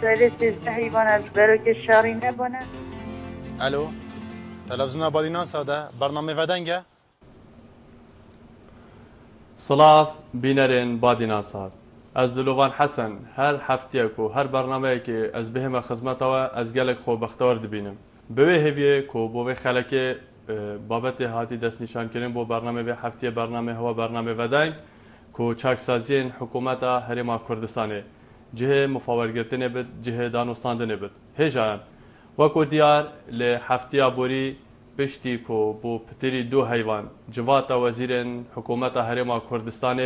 سری سیزده حیوان برو که شاری نبونه. الو تلفزیون بادینا ساده برنامه ودنگه صلاف بینرین بادینا ساد از دلوان حسن هر هفته کو هر برنامه که از بهم خدمت و از گلک خوب بختار دبینم به هویه کو بو خلک بابت هاتی دست نشان کردن بو برنامه به هفته برنامه هوا برنامه ودنگ کو چاکسازی حکومت هرما کردستان جهه مفاورگرتنه بد جهه دانوستاندنه بد هجان وکو دیار ل هفته بوری پشتی کو بو پتری دو حیوان جواتا وزیرن حکومت هرما کردستان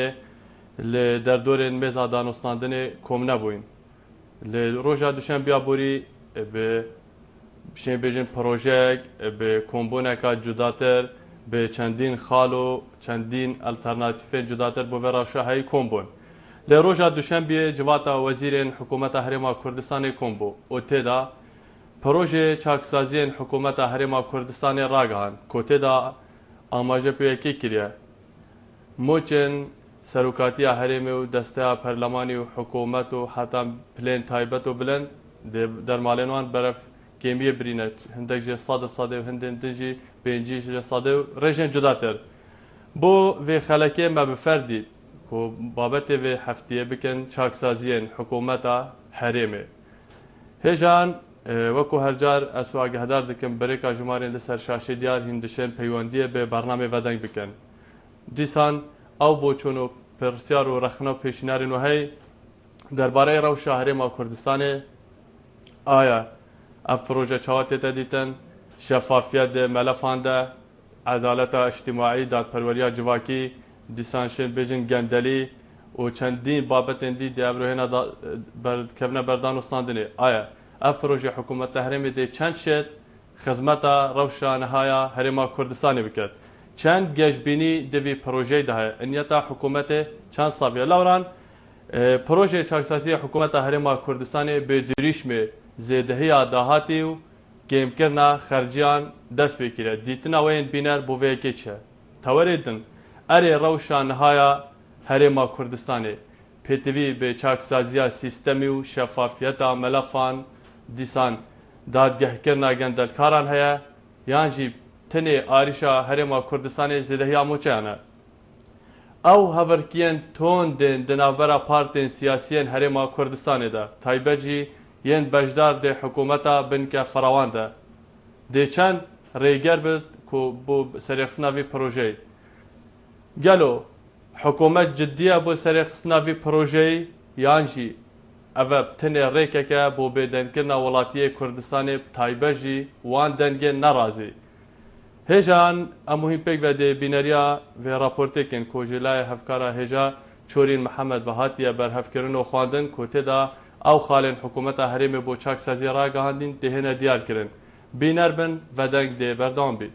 ل در دورن مزا دانوستاندنه کوم نبوین ل روجا دوشنبه بوری به شین بیژن پروژه به کمبونکا جداتر به چندین خالو چندین الټرناتیو جداتر بو وراشاهی کمبون ل روجا دوشنبه جواتا وزیرن حکومت هرما کردستان کمبو او تدا پروژه چاکسازی حکومت هرما کردستان راگهان کوتدا آماجه پیکی کریه موچن سروکاتی هرم و دسته پارلمانی و حکومت و حتی پلن تایبت و بلند در مالنوان برف کمیه برینه هندک صاده و هندنجی پنجی صاده و رژن جداتر بو و خلکه ما بفردی کو بابت و هفته بکن چاکسازی حکومت هرمه هجان وکو هرجار اسواق هدار دکم بریکا جمارین لسر شاشه دیار هندشن پیوندیه به برنامه ودنگ بکن دیسان او بوچونو پرسیار و رخنا پیشنارین و هی درباره رو شهر ما کردستان آیا اف پروژه چاوت تدیتن شفافیت ملفان ده عدالت اجتماعی دادپروری جواکی دیسانشن بیژن گندلی و چندین بابت اندی دیابروهنا کفنه بردان استاندنه آیا اف پروژه حکومت هرم ده چند شد خدمت روشانهایا هرما کردستان بکرد چند گشبینی دوی پروژه ده انیتا حکومت چند سالیه لوران پروژه چاکسازی حکومت هرما کردستان به دریشم زیدهی دهاتی و گیم کرنا خرجیان دست بکره دیتنا وین بینر بووی که چه توریدن اره روشانهایا هرما کردستان پتوی به چاکسازی سیستمی و شفافیت ملفان دیسان دادگه کرنا گندلکاران هیا یانجی تنه آریشا هرما کردستان زیدهی آموچانه او هورکیان تون دناورا پارتین سیاسیین هرما کردستان ده تایبجی ین بجدار ده حکومتا بنکه فراوان ده چند ریگر بد کو بو سریخسناوی پروژه گلو حکومت جدیه بو سریخسناوی پروژه یانجی اوه تنه ریکه که بو بیدن کرنا ولاتی کردستان تایبجی وان دنگه نرازی هجان اموهیم پیک و ده بینریا و راپورته کن کوجلای هفکارا هجا چورین محمد و هاتیه بر هفکرن و خواندن کوته دا او خالن حکومت هرم بو چاک سازی را گهاندین دهنه دیار کرن بینر بن و دنگ ده بردام بی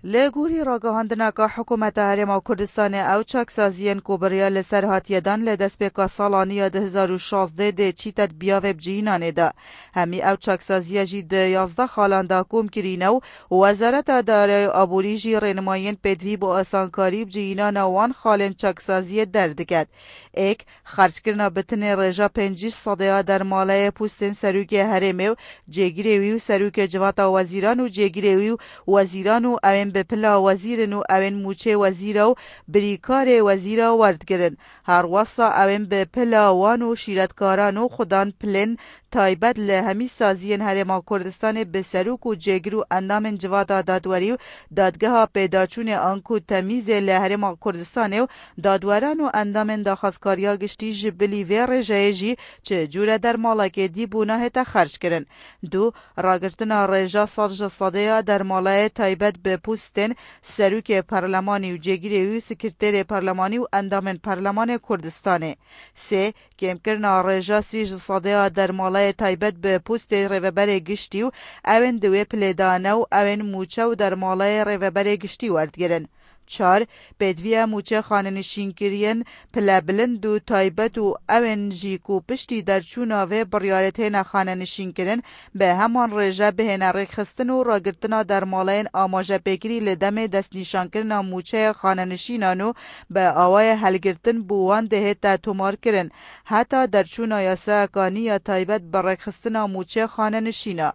لگوری راگهاندنا که حکومت هرما کردستان او چاکسازیان کوبریا لسر هاتیدان لدست بکا سالانی 2016 ده چیتت بیاوب جهینانه ده همی او چاکسازی جی ده 11 خالان ده کوم کرینو وزارت داره آبوری جی رنماین پدوی با آسانکاری بجهینان وان خالن چاکسازی دردکد ایک خرج کرنا بتن رجا 5 صدیا در مالای پوستن سروک هرمه و جگیری و سروک جواتا وزیران و جگیری و وزیران و اوین به پلا وزیرن و اوین موچه وزیر و بریکار وزیر وردگرن هر واسا اوین به پلا وان و شیرتکاران و خودان پلن تایبت لهمی سازین هرما کردستان به سروک و جگر و اندام جواتا دادوری و دادگاه ها پیداچون آنکو تمیز لهرما کردستان و دادوران و اندام داخازکاریا گشتی جبلی و رجای جی چه جوره در مالاک دی بونه تا خرج کرن دو راگرتن رجا سالج صدیا در مالای تایبت به پوستن سروک پارلمانی و جگری و سکرتر پارلمانی و اندام پارلمان کردستان سه کم کرنا رجا سیج صدیا در مالای تایبت به پوست ریوبر گشتی و اوین دوی پلیدانه و اوین موچه و در مالای ریوبر گشتی وردگرن 4. پێدویە موچە خانەنشینکردن پلە بلند و تایبەت و ئەوێن ژی و پشتی دەرچووناوێ بڕیارەتێنە خانەنشینکردن بە هەمان ڕێژە بهێنە ڕێکخستن و ڕاگرتنا دەرماڵەیەن ئاماژەپێگیری لە دەمێ دەستنیشانکردنا موچەیە خانەنشینان و بە ئاوایە هەلگرتن بووان دەهێتە تۆمارکردن هەتا دەرچوونا یاساکانی یا تایبەت بە ڕێکخستنا موچە خانەنشینە.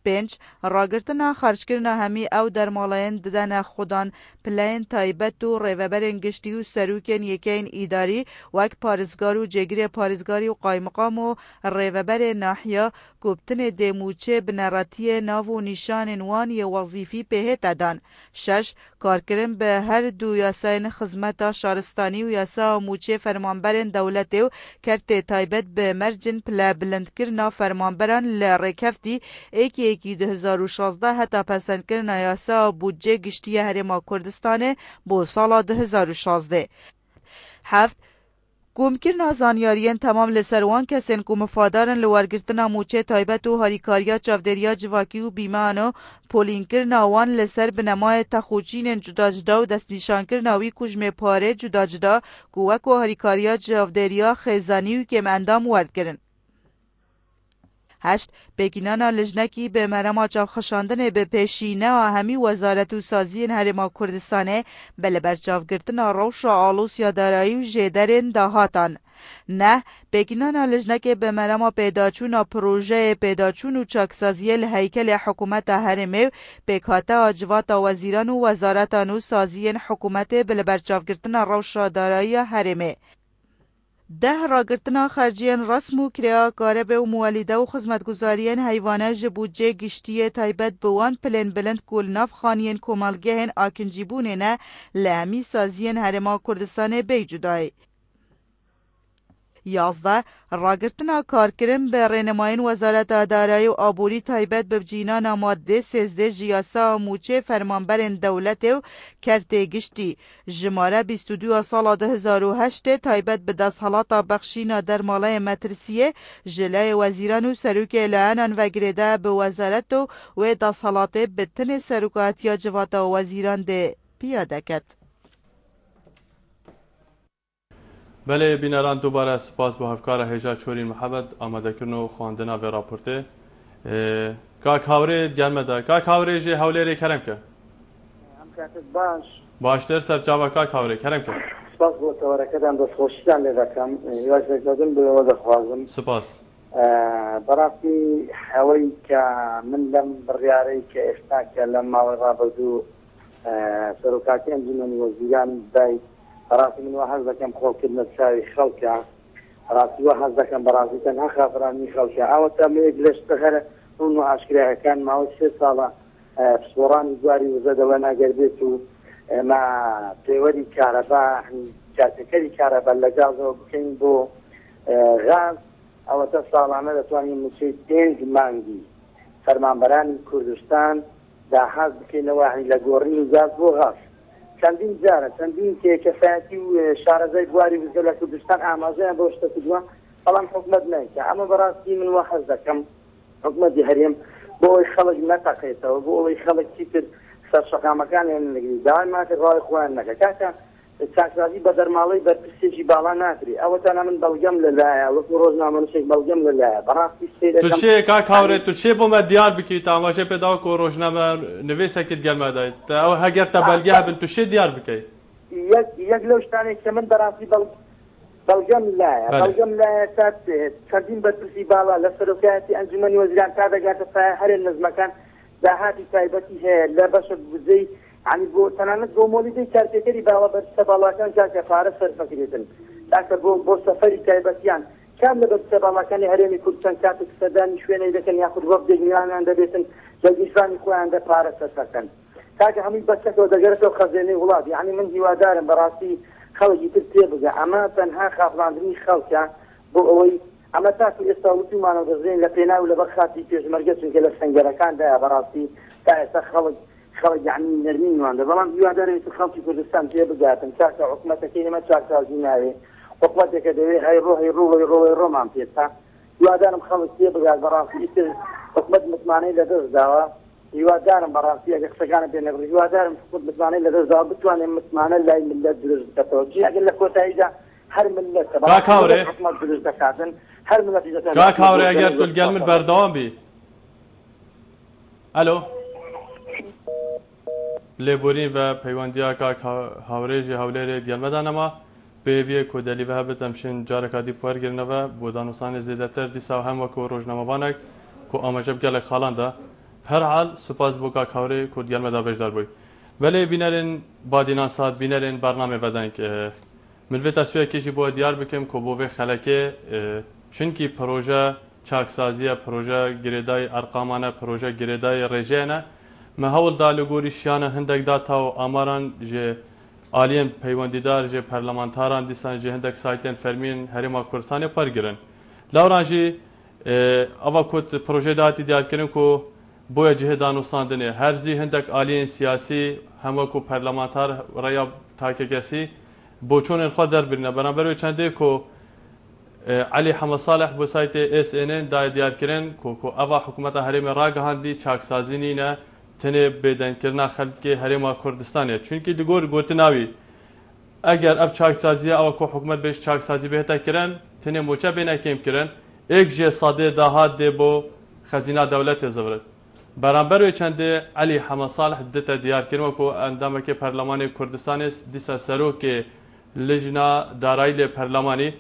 5. ڕاگرتنا خەرجکردنا هەمی ئەو دەرماڵەیەن ددەنە خودان پلەیەن تایبەت و ڕێڤەبەرێن گشتی و سەرروکێن یەکەین ئیداری وەک پارێزگار و جێگرێ پارێزگاری و قایمقام و ڕێڤەبەرێ ناحیە گوبتنێ دێموچێ بنەڕەتیە ناو و نیشانên wan yê wezîfî pêhête dan. 6. Karkirin bi her du yasayên xizmeta şaristanî û yasa mûçê fermanberên dewletê û kertê taybet bi mercên pilebilindkirina fermanberan li Rêkefdî êkî 2016 heta pesendkirina yasa budcê giştiya Herêma Kurdistanê bo sala 2016. 7. گومکردنا زانیاریên temam li ser wan kesên ku mifadarin li wergirtina mûçê taybet û harîkariya çavdêriya civakî û bîmeyan û polînkirina wan li ser binemayê texûçînên cuda cuda û destnîşankirina wî ku ji me parê cuda cuda ku wek û harîkariya çavdêriya xêzanî û kêmendam werdikirin. 8. Pêkînana lijnekî bi merema çavxweşandinê bi pêşîneya hemî wezaret û saziyên Herêma Kurdistanê bi li ber çavgirtina rewşa alûsya darayî û jêderên dahatan. 9. Pêkînana lijnekê bi merema pêdaçûna projeyê pêdaçûn û çaksaziyê li heykelê hikûmeta Herêmê û pêkhateya civata wezîran û wezaretan û saziyên hikûmetê bi li ber çavgirtina rewşa darayiya Herêmê. 10. Ragirtina xerciyên resm û kirêya karebe û muwelîde û xizmetguzariyên heywane ji budcê giştiyê taybet bi wan pilên bilind ku li nav xaniyên komelgehên akincîbûnê ne li hemî saziyên Herêma Kurdistanê bê cudayî. 11. Ragirtina karkirin bi rênemayên Wezareta Darayî û Aborî taybet bi cînana maddê 13 ji yasa mûçê fermanberên dewletê û kertê giştî ji mare 22 sala 2008 taybet bi desthelata bexşîna dermalayê metirsiyê ji leyê wezîran û serokê lianan vegirê de bi wezaret û wê desthelatê bi tinê serokatiya civata wezîran de piyade ket. بله بینران دوباره سپاس با هفکار هجا چورین محمد آماده کردن و خواندنا و راپورته کاک هاوری گرمه ده کاک هاوری جه حوله ری کرم که باشتر سرچاوه کاک هاوری کرم که سپاس با تورکتم دست خوشیدن لیدکم یواش بکردن به وضع خوازم سپاس براستی حوی که من لم بریاری که اشتاک لم ماوی رابردو سروکاتی انجمنی وزیران دای راسي من واحد ذاك مخول كلمة ساوي خلقة راسي واحد ذاك براسي كان أخافراني خلقة أو تامي إجلس تغير إنه عشكريها كان معه 6 صالة في صوراني جواري وزاد وانا قربيته مع تيوري كهرباء كاتكري كهرباء لجازة وبكين بو غاز أو تصالة عمل تواني مسيطين مانجي فرمان براني كردستان دا حاز بكين واحد لقورين وزاد بو غاز چندین جاره چندین که کفایتی و شارزای بواری بزرگ کردستان آماده باشه کدوم الان حکومت نمیشه اما براستی من واحد دکم حکومت هریم با خلق نتاقیته و با خلق چیتر سرشقا مکان نگری دائم ما که رای خوان نکه که چاکسازی بدر مالی بر پسیجی بالا نکری اول تنها من بلجم لله و روزنامه نشک بلجم لله براستی سیر تو چه کاک هاوری تو چه بوم دیار بکی تماشا پیدا کو روزنامه نویسه که گل مدای تا اگر تا بلگه بن تو چه دیار بکی یک لوشتانی که من براستی بلجم لله بلجم لله تات چندین بر پسی بالا لسروکاتی انجمنی وزیران تا دگات هر نظمکان دهاتی تایبتی هست لباس بزی يعني بو تنانت بو مولدي كارتيكري بالا برسبالا كان جاك فارس فرفكريتن لكن بو سفري تايبتيان كامل برسبالا كان هرمي كردستان كاتك سدان شوينه اذا كان ياخذ وقت جنيان عند بيتن جيشان يكون عند فارس فرفكن كاك همي بسك ودغرته خزينه ولاد يعني من هوادار براسي خلقي ترتيبه اما تنها خافلاندني خلقه بو اوي اما تاكل استاوتي ما نغزين لقينا ولا بخاتي في مرقسن كلا سنجركان ده براسي تا خلق يعني نرمين وانده بلان يوادر خلقي كردستان تيه بقاتن كاكا حكومتا كينما كاكا زيناوي حكومتا كدوي هاي رو مان فيتا يوادر خلق تيه بقات براسي حكومت مطمئنه لدرس داوا هیوادارم بەڕاستی ئەگەر قسەکانە بێنە بڕی هیوادارم حکومت بتوانێت لە دەستدا بتوانێت متمانە لای ملت دروست بکاتەوە چی ئەگەر لە کۆتاییدا هەر ملت حکومت دروست دەکاتن هەر ملەتی دەکات کاک هاوڕێ ئەگەر گەلمت بەردەوام بی ئەلۆ لێبوورین بە پەیوەندیە کاک هاوڕێژی هەولێرێ گەلمەدانەما پێویە کۆدەلی بە هەبێت ئەمشین جارێکادی پوەرگرنەوە بۆ دانووسانی زێدەتر دیسا هەم وەکو ڕۆژنامەوانێک کو ئاماژە بگەلێک خاڵاندا هەر حال سوپاس بۆ کاک هاوڕێ کورد گەلمەدا بەشدار بووی وەلێ بینەرێن بادینان سات بینەرێن بەرنامێ بەدەنگ من vê tasviyekê jî bo diyar bikim ku bo vê xelekê çunkî proje çaksazî proje girêdayê erqaman e proje girêdayê rêjeyê ne me hewl da li gorî şiyana hindek da taw amaran ji aliyên peywendîdar ji parlamentaran dîsan ji hindek saytên fermîn Herêma Kurdistanê pergirin lawran jî ava ku projê datî diyarkirin ku boya cihê danûstandinê her zî hindek aliyên siyasî hem wekû parlamentar reya takekesî بۆچۆنێن خوا دەربرینە بەرامبەرەوەی چەندێک کۆ علی حەمە ساڵح بۆ سایتێ SNN دای دیارکردن کۆ ئەوا حکوومەتە هەرێمە ڕاگەهاندی چاکسازی نینە تەنێ بێدەنگکردنا خەلکێ هەرێما کوردستانێ چونکی دگۆر گوتناوی ئەگەر ئەف چاکسازیە ئەوە کۆ حکوومەت بێش چاکسازی بێتە کردن تەنێ موچە بێنە کێمکردن ئێک ژێ سادێ داهات دێ بۆ خەزینا دەولەتێ زەورت بەرامبەرەوەی چەندێ علی حەمە ساڵح دتە دیارکردن وەکو ئەندامەکەی پەرلەمانی کوردستانێ دیسە سەرۆکێ لجنا دارایی لی پرلمانی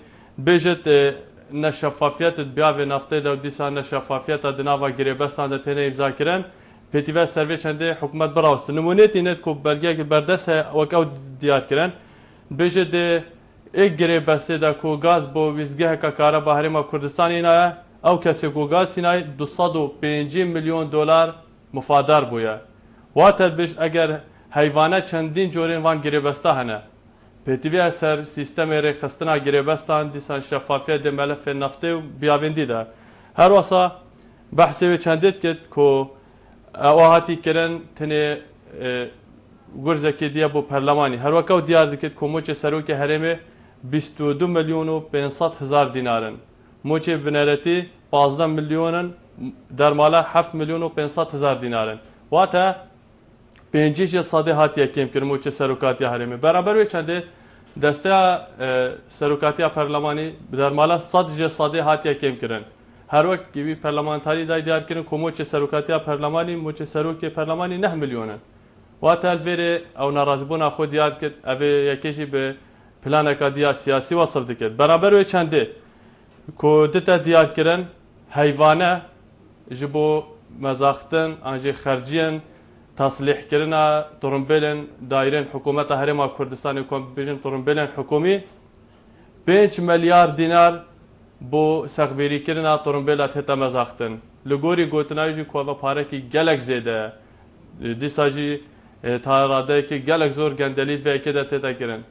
بجت نشفافیت بیاوی نقطه دو دیسان نشفافیت دناوا گریبستان دتنه امضا کردن پتیوه سروی چنده حکومت براست نمونه تینت کو بلگه که بردست وکاو دیار کردن بجت یک گریبسته دا کو گاز بو ویزگه که کارا با هرما کردستانی نه او کسی کو گاز سینای 250 میلیون دلار مفادار بوده واتر بج اگر حیوانات چندین جورین وان گریبسته هنه پتیوی سر سیستم رخصتنا گریبستان دیسان شفافیت د ملف نفتی و بیاوندی ده هر واسه بحثی چندیت کد کو آهاتی کردن تنه گرزکی دیا بو پرلمانی هر وقت دیار دکت کو موچ سروک هرمه 22 میلیون و 500 هزار دینارن موچ بنرتی 15 میلیونن در مالا 7 میلیون و 500 هزار دینارن واتا پنجیش ساده هاتیه کم کرد موچه سروکاتی هرمی برابر وی چنده دسته سروکاتی پارلمانی در مالا 100 ساده هاتیه کم کردن هر وقت کی پارلمانتاری دای دیار کردن که موچه سروکاتی پارلمانی موچه سروک پارلمانی 9 میلیونه وقت الویره او ناراضبون خود دیار کرد اوه یکیشی به پلان اکادیا سیاسی وصل دکرد برابر وی چنده که دتا دیار کردن حیوانه جبو مزاختن انجی خرجین تصلیح کردن ترمبیلن دایرن حکومت هرما کردستان کم بیشتر ترمبیلن حکومی 5 میلیارد دینار بو سخبری کردن ترمبیلات هتا مزاختن لگوری گوتنایجی کوه پاره کی گلک زیده دیساجی تاراده کی گلک زور گندلیت و اکیده هتا کردن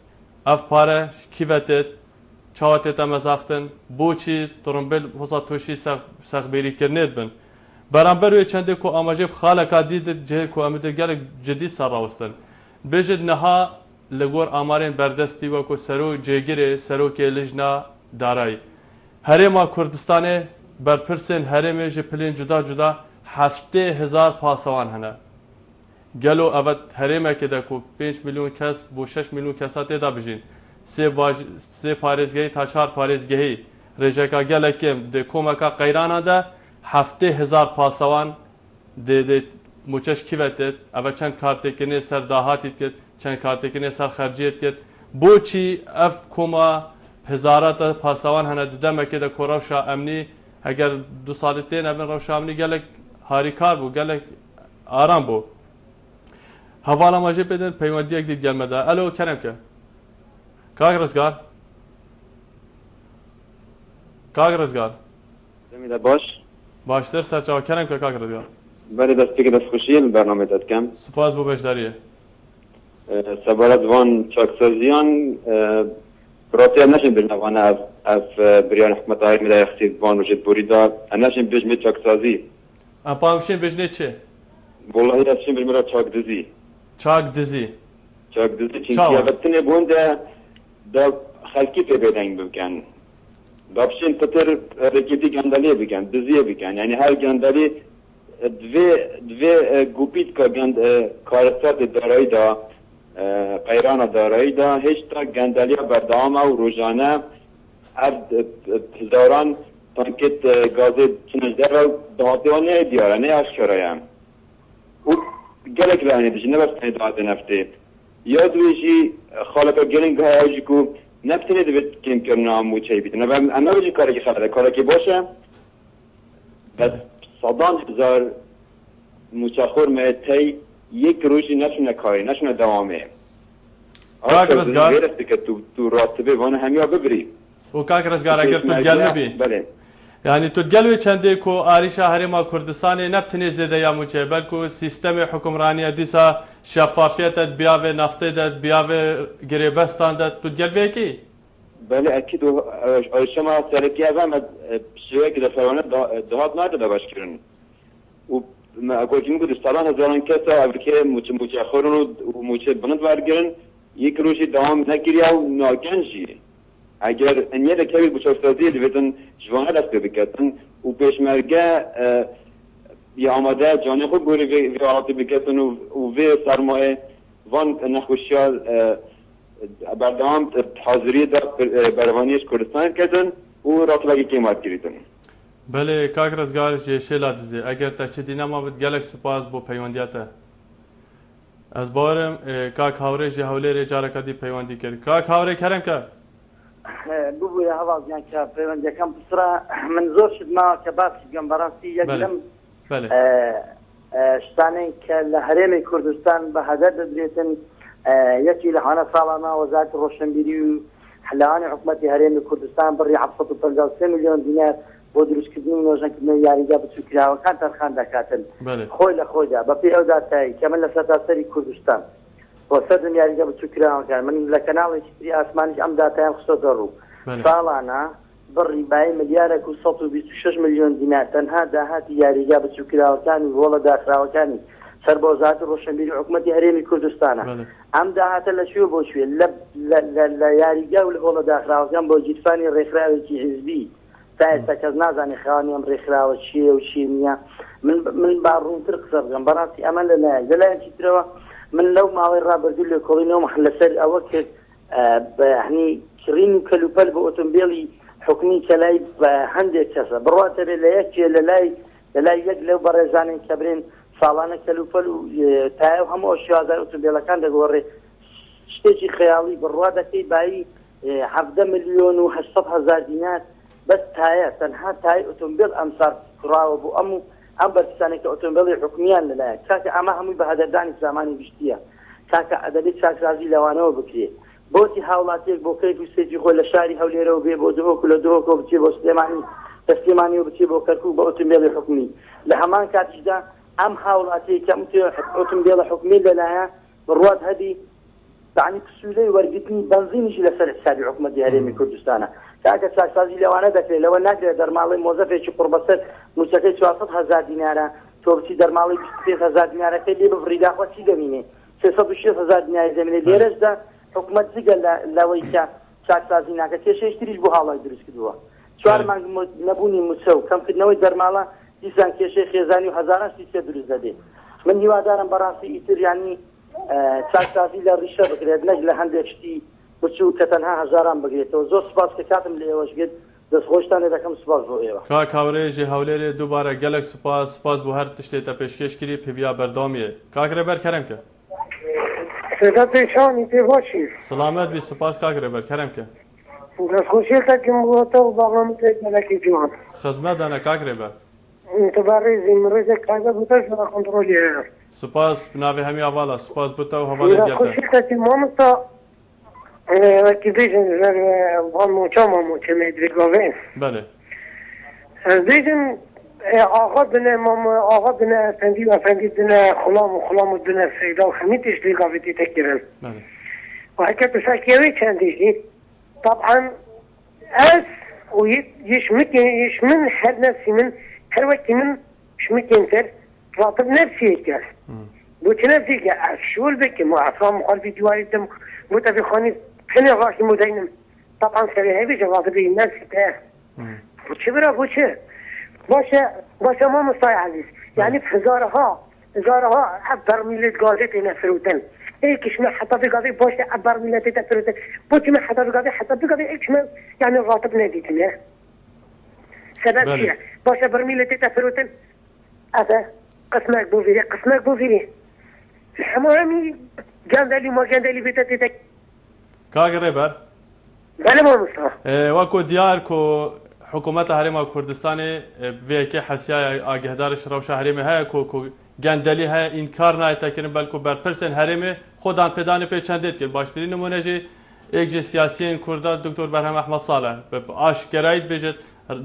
اف پاره کیفتت چهات هتا مزاختن بوچی ترمبیل وسط توشی سخبری کردنید بن برانبر وی چنده کو آماجه خالق دید جه کو امید گله جدی سر راوستن بجد نها لگور آمارین بردستی و کو سرو جگیره سرو که لجنا دارای هرما کردستانه برپرسن هرمه جپلین جدا جدا 70,000 پاسوان هنه گلو اوت هرمه که کو 5 میلیون کس بو 6 میلیون کسات دا بجین سه پارێزگەی تا 4 پارێزگەهی ڕێژەکە گەلێکێم دێ کۆمەکە قەیرانەدا 70,000 پاسەوان دێ موچەش کیڤێتێت ئەvە چەند کارتێکنێ سەر داهاتیت کرد چەند کارتێکنێ سەر خەرجیت کرد بۆچی ئەف کۆمە هزاراتە پاسەوان هەنە دەمەکێ دە کۆ ڕەوشە ئەمنی ئەگەر دو ساڵت تێ نەبن ڕەوشە ئەمنی گەلێک هاریکار بوو گەلێک ئارام بوو هەواڵەمەژێ پێدەن پەیوەندیەک دیت گەلمەدا ئەلۆ کەرەمکە کاک ڕزگار کاک ڕزگار باش باشتر سەرچاوە کەرەمکە کاک ڕزگار بله دستێکی دەستخوشیە لە بەرنامە دەکەم سپاس بۆ بەشداریە سەبارەت وان چاکسازیان پرۆتیا نەشین بنەوانە ئەف بریان حکومەتایی ملایەختی وان وجد بوریدا ئەنەشین بژمێ چاکسازی ئەپامشین بژنێ چێ والله ئەچین بژمێرە چاکدزی چاکدزی چاکدزی چینکیابەتنێ بووندە دا خەلکی پێ بێدەنگ بکەن دابشین پتر ڕێکێتی گەندەلێ بکەن دزیە بکەن یعنی هەر گەندەلی دوی گوپیت که کارستات دارایی دا قیران دارایی دا هیچ تا گندلیا بردام و روزانه هزاران تانکت گازه چنجده و دهاتیانه دیاره نه اشکرایم و گلک رانی دیجی نبستنی دهاتی نفته یا دویشی خالقا گلنگ های اوجی که نبتنی دوید کم کرنا همو چایی بیتنه و اما بجی کاری که خالقه کاری که باشه بس صدان هزار موچخور مهتی یک روشی نشونه کاری نشونه دوامه کاک رزگار ویرستی که تو راتبه وانه همیا ببری و کاک رزگار اگر تو گل نبی بله یعنی تو گلوی چنده کو آریشا هرما کردستان نبتنی زیده یا موچه بلکو سیستم حکمرانی دیسا شفافیت بیاوه نفته داد بیاوه گریبستان داد تو گلوی کی؟ بله اكيد شما سرکی اول شویه که دفعانه دهات ناده باش کردن و اقول جمعه دستان هزاران کسا امریکا موچه خورن و موچه بند ورگرن یک روشی دوام نگیری و ناگنجی اگر انیه دکوی بچوستازی دویدن جوانه دست بکتن و پیشمرگه یا آماده جانه خود گوری وی آلاتی بکتن و وی سرمایه وان نخوشیال بردام حاضری در بروانیش کردستان کردن و راتلاگی کیمات کردن. بله کاک رزگار شیلا دیزی اگر تچدی نما بد گلک سپاس بو پیوندیاته از بارم کاک هاوره جه هوله جاره کدی پیوندی کرد کاک هاوره کرم که بوو هەواڵیان کە پەیوەندیەکەم پسرا من زۆر شت ماوە کە باسی بگەم بەڕاستی یەک لەم شتانەی کە لە هەرێمی کوردستان بە هەدەر دەدرێتن یەکی لە هەنە ساڵانە وەزارەتی ڕۆشنبیری و حلەوانی حکوومەتی هەرێمی کوردستان بڕی 753 میلیۆن دینار بۆ دروستکردنی نۆژەنکردنەوەی یاریگا بچووکراوەکان تەرخان دەکاتن خۆی لە خۆیدا بەپێی ئەو داتایی کە من لە سەرتاسەری کوردستان بۆ سەردم یاریگا بچووکراوەکان من لە کەناڵێکی تری ئاسمانیش ئەم داتایان خستۆتە ڕوو ساڵانە بڕی بای ملیارێک و 126 میلیۆن دینار تەنها داهاتی یاریگا بچووکراوەکانی وۆڵە داخراوەکانی سەر بۆ وەزارەتی ڕۆشنبیری حکوومەتی هەرێمی کوردستانە ئەم داهاتە لە شوێ بۆ شوێ لە یاریگا و لە وۆڵە داخراوەکان بۆ جیرفانی ڕێکخراوێکی حیزبی تا ئێستا کەس نازانێ خاوەنی ئەم ڕێکخراوە چییە و چی نییە من با ڕوونتر قسە بگەم بەڕاستی ئەمە لەلایەکی ترەوە من لەو ماوەی ڕابردوو لێ کۆڵینەوە لەسەر ئەوە کرد هەنی کڕین و کەلوپەل بە ئۆتۆمبیلی حکومی کە لای هەندێک کەسە بڕاتەبێ لە یەکێ لە لای یەک لەو بەڕێزانێک کە برێن ساڵانە کەلوپەل و تایە هەموو ئەو شێوازار ئۆتۆمبیلەکان دەگۆڕێ شتێکی خەیاڵی بڕوا دەکەی بایی 17 میلیۆن و 800 هەزار دینار بەس تایە تەنها تای ئۆتۆمبیل ئەمسار کوڕاوە بۆ ئەم بەرپرسانێک کە ئۆتۆمبیلی حکومیان لەلایە کاکە ئەمە هەمووی بە هەدەردانی زمانی گشتیە کاکە ئەدەبێت چاکسازی لەوانەوە بکرێ بۆتی هاوڵاتیەک بۆ کەیف و سێتی خۆی لە شاری هەولێرەوە بێ بۆ دهۆک لە دهۆکەوە بچێ بۆ سلێمانی و بچێ بۆ کەرکووک بە ئۆتۆمبیلی حکومی لە هەمان کاتیشدا ئەم هاوڵاتەیە کە ئۆتۆمبیلە حکومی لەلایە بڕوات هەدی تعنی کسولەی وەرگرتنی بەنزینیشی لەسەر حسابی حکومەتی هەرێمی کوردستانە کاکە چاکسازی لەوانە دەکرێت لەوە ناکرێت دەرماڵی مۆزەفێکی قوربەسەر موچەکەی 400 هەزار دینارە تۆ بچی دەرماڵی 25 هەزار دینارەکەی لێ بفڕیداخوا چی دەمینێ 360 هەزار دیناری دەمینێ لێرەشدا حکومەت جگە لەوەی کە چاکسازی ناکە کێشەی تریش بۆ هاوڵای دروست کردووە 4 مانگ نەبوونی موچە و کەمکردنەوەی دەرماڵە دیسان کێشەی خێزانی و هەزاران سیسێ دروست دەبێت من هیوادارم بەڕاستی ئیتر یانی چاکسازی لە ڕیشە بکرێت نەک لە هەندێک شتی بچوو کە تەنها هەزاران بگرێتەوە زۆر سپاس کە کاتم لە ئێوەش گرت دەستخۆشتان لێ دەکەم سپاس بۆ ئێوە کاک هاوڕێژی هەولێرێ دووبارە گەلک سپاس بۆ هەر تشتێتە پێشکەشکری پێویا بەردامیە کاک ڕێبەر کەرەمکە پێشانی پێ باشی سلامەت بی سپاس کاک ڕێبەر کەرەمکە دەستخۆشیەکەم بۆتەوە باڵامتێک مەلەکی جوان خزمەتدانە کاک ڕێبەر تبارێزی ڕێزێک کاگە بوتەش لە کۆنتڕۆلی هەیە سپاس بناوی هەمی ئاواڵە سپاس بوتەوە هەواڵی گەردە خۆشیەکەی مامۆستا وەکی بێژن ژەر موچە مامۆچەمێ درێگاوێن بەێ بێژن آغا بنە ئەفەندی و ئەفەندی بنە خڵام و خڵام و بنە سەیدا و هەمیتش درێگاوێتی تەکردن وهكا تفاكيوي كان ديجي طبعا أس يشمن هر نفسي من هر وقت من شمكين تر راتب نفسي كاس بوت نفسي كاس شو البك مو عصام مخالفي جواري دم بوت في خاني خلي راسي مدينم طبعا سري هبي راتب الناس تاع بوتش برا بوتش باشا ما مستطيع عزيز يعني في هزارها برمیل گازی تنفروتن ایکش من حتی بگذی باشه برمیل تنفروتن بوچی من حتی بگذی ایکش من يعني الراتب ناديتنا سبب فيها باشه برمیل تنفروتن هذا قسمك بوفيري حمامي جاندالي ما جاندالي بيتاتك كاغريبر بله ما مصطفى وكو ديار كو حکومت هرم کردستان ویکی حسیای آگهدارش روش هرمه های کو گندلی های این کار نایتا کردن بلکه بر پرسن هرمه خودان پدان پی چندید کرد باشترین نمونه جی یک جی سیاسیین کرد دکتر برهم احمد صالح به آشکارایت بجد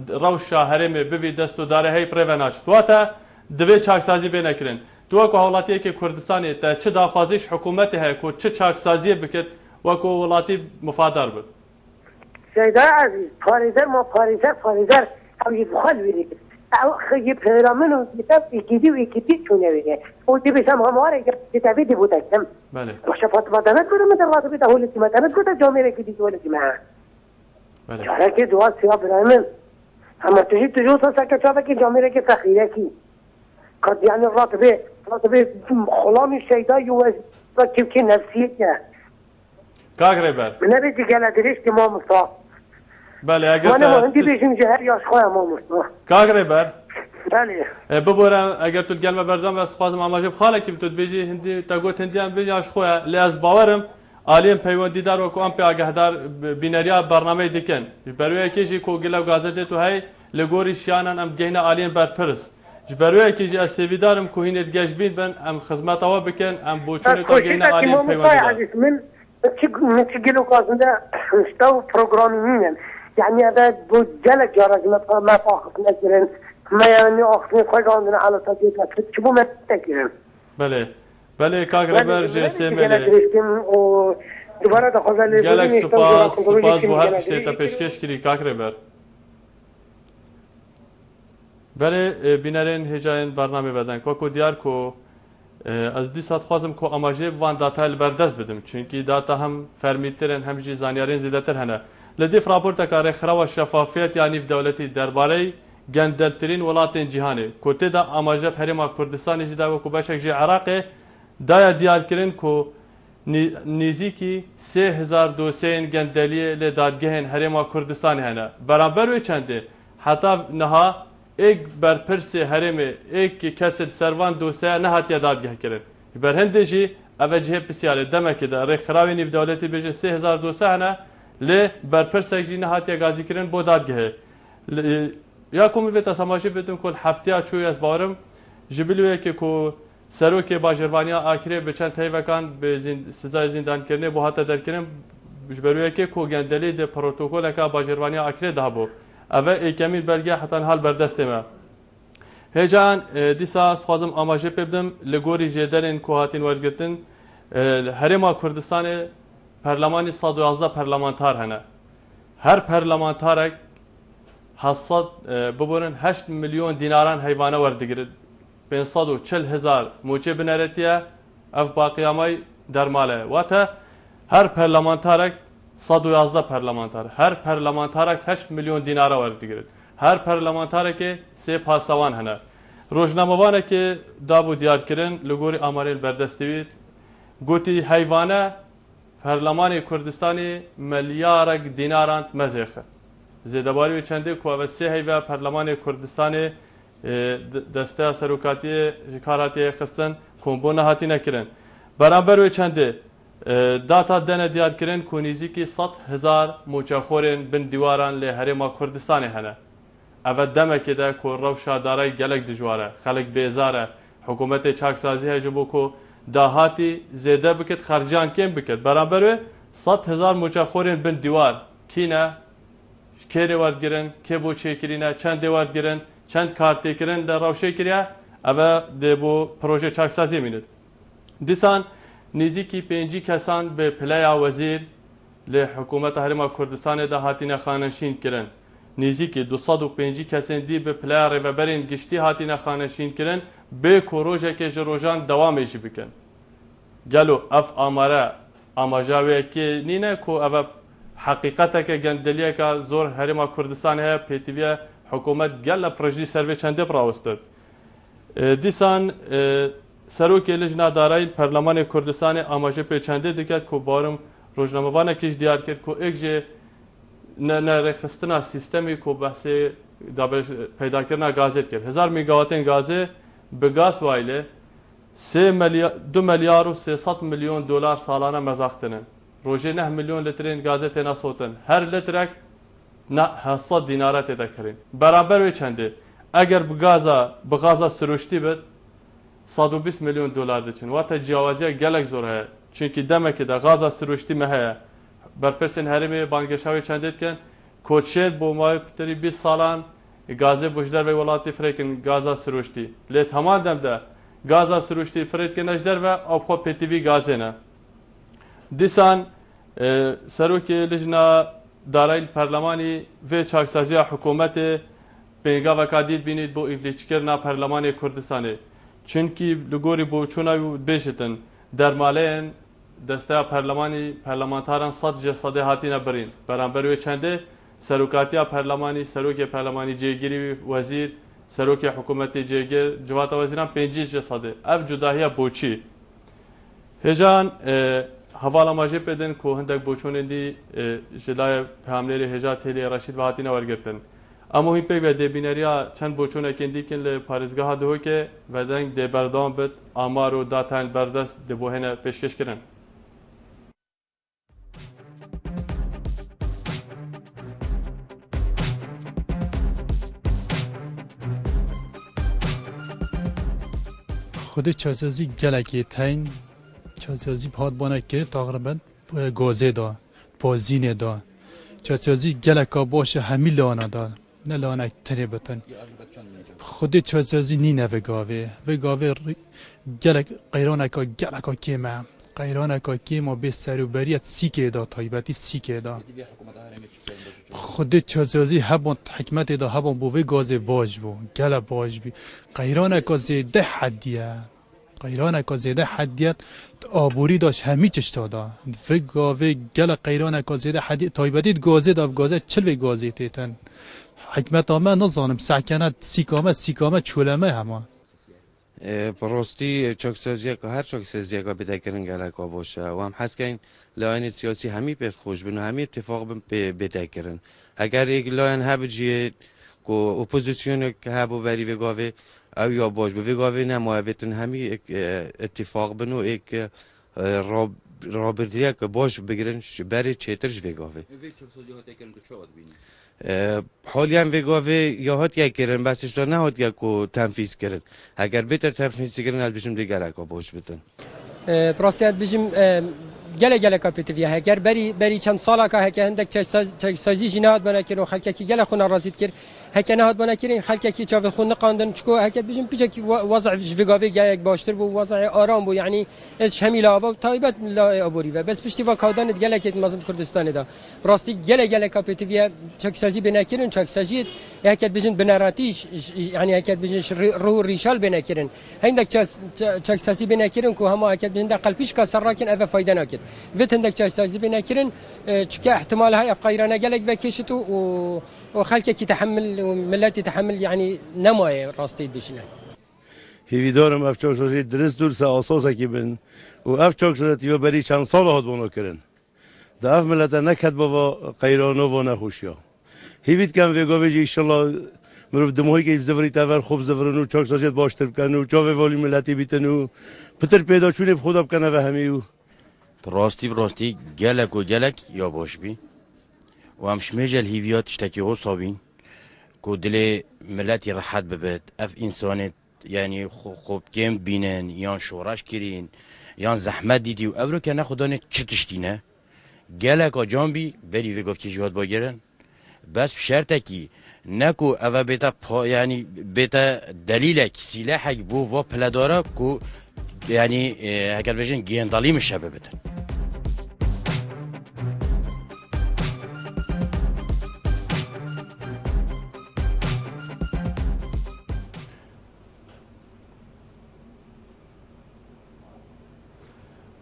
روش هرمه بوی دست و داره های پروناش تو تا دوی چاکسازی بین کردن تو کو حالاتی که کردستان تا چه داخوازیش حکومت های کو چه چاکسازی بکرد و کو ولاتی مفادر بود سيدا عزيز فاريزر او يبخل ويريد او خي برامن وكتاب يكيدي شنو ويريد ودي بسام هماره كتابي دي بوتاكم بله وشفت بدنات كده من الراتب ده هو اللي مثلا كده جامعه كده ولا جماعه بله لكن دوا سيا برامن اما تجي سكتابه كي جامعه كي فخيره كي قد يعني الراتب خلامي سيدا يوز كيف نفسيته كاغريبر من بدي قال دريش ما مصطفى بله اگر وانا عندي بيجم جهر يا اخويا ما مصطفى كاغريبر بله ببورم اگر تو گلمه بردم بس خوازم اماجب خاله که تو بیجی هندی تا گوت هندی ام بیجی اش خویا لاز باورم عالم پیوندی دار و کو ام پی آگهدار بینریا برنامه دیکن بروی کیجی کو گلا گازده تو هی لگوری شیانن ام گهنا عالم برپرس بروی کیجی اسویدارم کو هینت گجبین بن ام خدمت وا بکن ام بوچون تو گهنا عالم پیوندی من تجيلو قاصده مستوى بروجرامينج يعني هذا بوجلك يا رجل ما فاخذ مثلا ما يعني اخذني خوي عندنا على تطبيق تشوفوا ما تذكرين بله كاغربر جي سي مل دوباره دخل لي جالك سپاس بو هر تشتی تا پیشکش کری کاغربر بله بینرین هجاین برنامه بدن کو دیار کو از دی ساعت خوازم کو اماجه وان داتا البردست بدم چونکی داتا هم فرمیترن هم جی زانیارین زیادتر هنه لدیف راپورتا کار خرا و شفافیت یعنی دولتی درباره گندلترین ولاتین جهانی کوته دا اماجه هرما کردستان جدا و کو باشک جی عراق دایا دیار کرن کو نزیکی 3200 گندلی ل دادگهن هرما کردستان هنه برابر و چنده حتی نها ایک برپرس هرمه ایک کسر سروان دوسه نه هاتیه دادگه کردن برهنده جی اوجه پسیاله دمه که در خراوی نیو دولتی بجه 3200 هنه لی برپرس جی نه هاتیه گازی کردن بو دادگه یا کومی ویتا سماشی بدم کل هفته چوی از بارم جبلوه که کو سروک باجروانیا آکره به چند تایوکان به سزای زندان کردن بو هاته در کردن جبلوه که کو گندلی ده پروتوکول که باجروانیا آکره ده بو اوه ایکمیل بلگه حتی حال بردسته ما هجان دیسا خوازم آماجه پیبدم لگوری جدرین که هاتین ورگرتن هرما کردستان پرلمانی 111 پرلمانتار هنه هر پرلمانتارک حصد ببورن 8 میلیون دیناران حیوانه وردگرد 540,000 موچه بنرتیه اف باقیامای درماله واتا هر پرلمانتارک 111 پرلمانتار هر پرلمانتارک 8 میلیون دینار وردگرد هر پرلمانتارک سه پاسوان هنه روزنامه‌وانه که دابو دیار کردن لگوری آماریل بردستوید گوتی حیوانه پرلمان کردستانی میلیارد دیناران مزیخه زیدباری و چنده که و سه حیوه پرلمان کردستانی دسته سروکاتی جکاراتی خستن کمبونه هاتی نکردن برابر و چنده داتا دنه دیار کردن کنیزی که 100,000 موچخورین بن دیواران لی هرما کردستان هنه اول دمه که ده که روشا دارای گلک دجواره خلق بیزاره حکومت چاکسازی هجبو که داهاتی زیده بکت خرجان کم بکت برابر 100,000 موچخورین بن دیوار کینه که روارد گرن که بو چه کرینه چند روارد گرن چند کارتی کرن در روشه کریه اول ده بو پروژه چاکسازی میند دیسان نزیکی 5 کسان به پلیا وزیر لی حکومت هرما کردستان ده هاتین خانشین کرن نزیکی 205 کسان دی به پلیا ریوبرین گشتی هاتین خانشین کرن به کروژه که جروجان دوامش بکن گلو اف آماره آماجاوی که نینه کو اف حقیقتا که گندلیه که زور هرما کردستان ها پیتیوی حکومت گل پروژه سروی چنده براوستد دیسان سروک لجنه دارای پارلمان کردستان آماجه پیچنده دکت که بارم روزنامه‌وانه کش دیار کرد که اگه نرخستنا سیستمی که بحث پیدا کردن گازت کرد 1000 میگاوات گازه به گاز وایله 2 میلیارد و 300 میلیون دلار سالانه مزاختنن روزه 9 میلیون لیترین گازت ناسوتن هر لیترک نه 700 دینار تدکرین برابر و چنده اگر به غازا سروشتی بد 120 میلیون دلار دچن و تا جوازی گلک زوره چونکی دمه که دا غازا سروشتی مه بر پرسن هرمی بانگشاوی چندید کن کوچید بو مای پتری 20 سالان گازه بوجدر و ولاتی فریکن گازا سروشتی لی تمام دم ده گازا سروشتی فرید که نجدر و آب خو پیتیوی گازه نه دیسان سروک لجنه دارای پارلمانی و چاکسازی حکومت بینگا و کادید بینید بو ایفلیچکرنا پارلمان کردستانی چونکی لگوری بو چونا بیشتن در مالین دسته پارلمانتاران 100 جسده هاتی نبرین برانبروی چنده سروکاتی پارلمانی جیگیری وزیر سروک حکومت جیگیر جوات وزیران 5 جسده اف جداهی بوچی هجان حوالا ماجی پیدن که هندک بوچونندی جلای حمله هجا تیلی رشید و هاتی نورگرتن اما این پیگ و دبینریا چند بوچونه کندی کن ل پارزگاه دو که وزنگ دبردان بد آمار و داتان بردست دبوهنه پیشکش کردن خود چازازی گلکی تاین چازازی پاد بانه کرد تقریبا گازه دا پازینه دا چازازی گلکا باشه همی لانا دا نه لانا تنه بتن خود چازازی نینه وگاوه گلک قیرانکا گلکا کیمه قیرانکا کیمه به سروبریت سیکه دا تایبتی سیکه دا خود چازازی هبون حکمت دا هبون بو وگازه باج بو گله باج بی قیرانکا زیده حدیه آبوری داشت همی چشتا دا وگاوه گل قیرانکا زیده حدیه تایبتیت گازه دا گازه چل و گازه تیتن حکمت آمه نظانم سعکنت سیکامه چولمه همه براستی چاکسازی که هر چاکسازی که بده کرن گلکا باشه و هم حس کن لاین سیاسی همی پر خوش بن و همی اتفاق بده کرن اگر یک لاین هبجیه که اپوزیسیون که هبو بری وگاوه او یا باش به وگاوه نمایبتن همی اتفاق بن و یک رابطه که باش بگیرن بری چیترش وگاوه حالی هم وگاوه یا هات یک کرن بسش را نه هات یک کو تنفیذ کرن اگر بهتر تنفیذ کرن از بشم دیگر اکا باش بتن براستیت بجم گله کاپیتویه اگر بری چند ساله که هک هندک سازی جنایت بنا کرد و خلک کی گله خون رازید کرد هک نه هات بنا کرد خلک کی چاو خون قاندن چکو هک بجم پیچ وضع وگاوه یک باشتر بو وضع آرام بو یعنی اش همیلا و تایبت لا ابوری و بس پشتی و کودان گله کی مازن کردستان دا راستی گله کاپیتویه چک سازی بنا کرد چک سازی هک بجم بناراتیش یعنی هک بجم رو ریشال بنا کرد هندک چک سازی بنا کرد کو هم هک بجم قلبیش کا سراکن اف فایده نکرد وتندك سازي بناكرن تشكا احتمال هاي افقيرنا قالك بكيشتو وخلك يتحمل وملات يتحمل يعني نماي راستي بشنا هیوی دارم افچاک سازی درست دور سه اساسه کی بن و افچاک سازی و بری چند سال هات بونو کرن دا اف ملت نکد بابا قیرانو و نخوشیا هیوید کم وگاوی ان شاء الله مروف دموهی که زفری تاور خوب زفرنو چاک سازیت باشتر بکنو چاوی والی ملتی بیتنو پتر پیدا چونه خدا بکنه و همیو راستی گلک یا باش بی و هم شمیجل هیویات اشتکی هو صابین که دل ملتی راحت ببید اف انسانت یعنی خوب کم بینن یا شورش کرین یا زحمت دیدی و او رو که نخودانه چه تشتینه گلک ها جان بی بری وگاف که جواد باگرن بس شرطه کی نکو او یعنی بیتا دلیلک سلاحک بو و پلداره که یعنی اگر بجن گیندالی میشه ببتن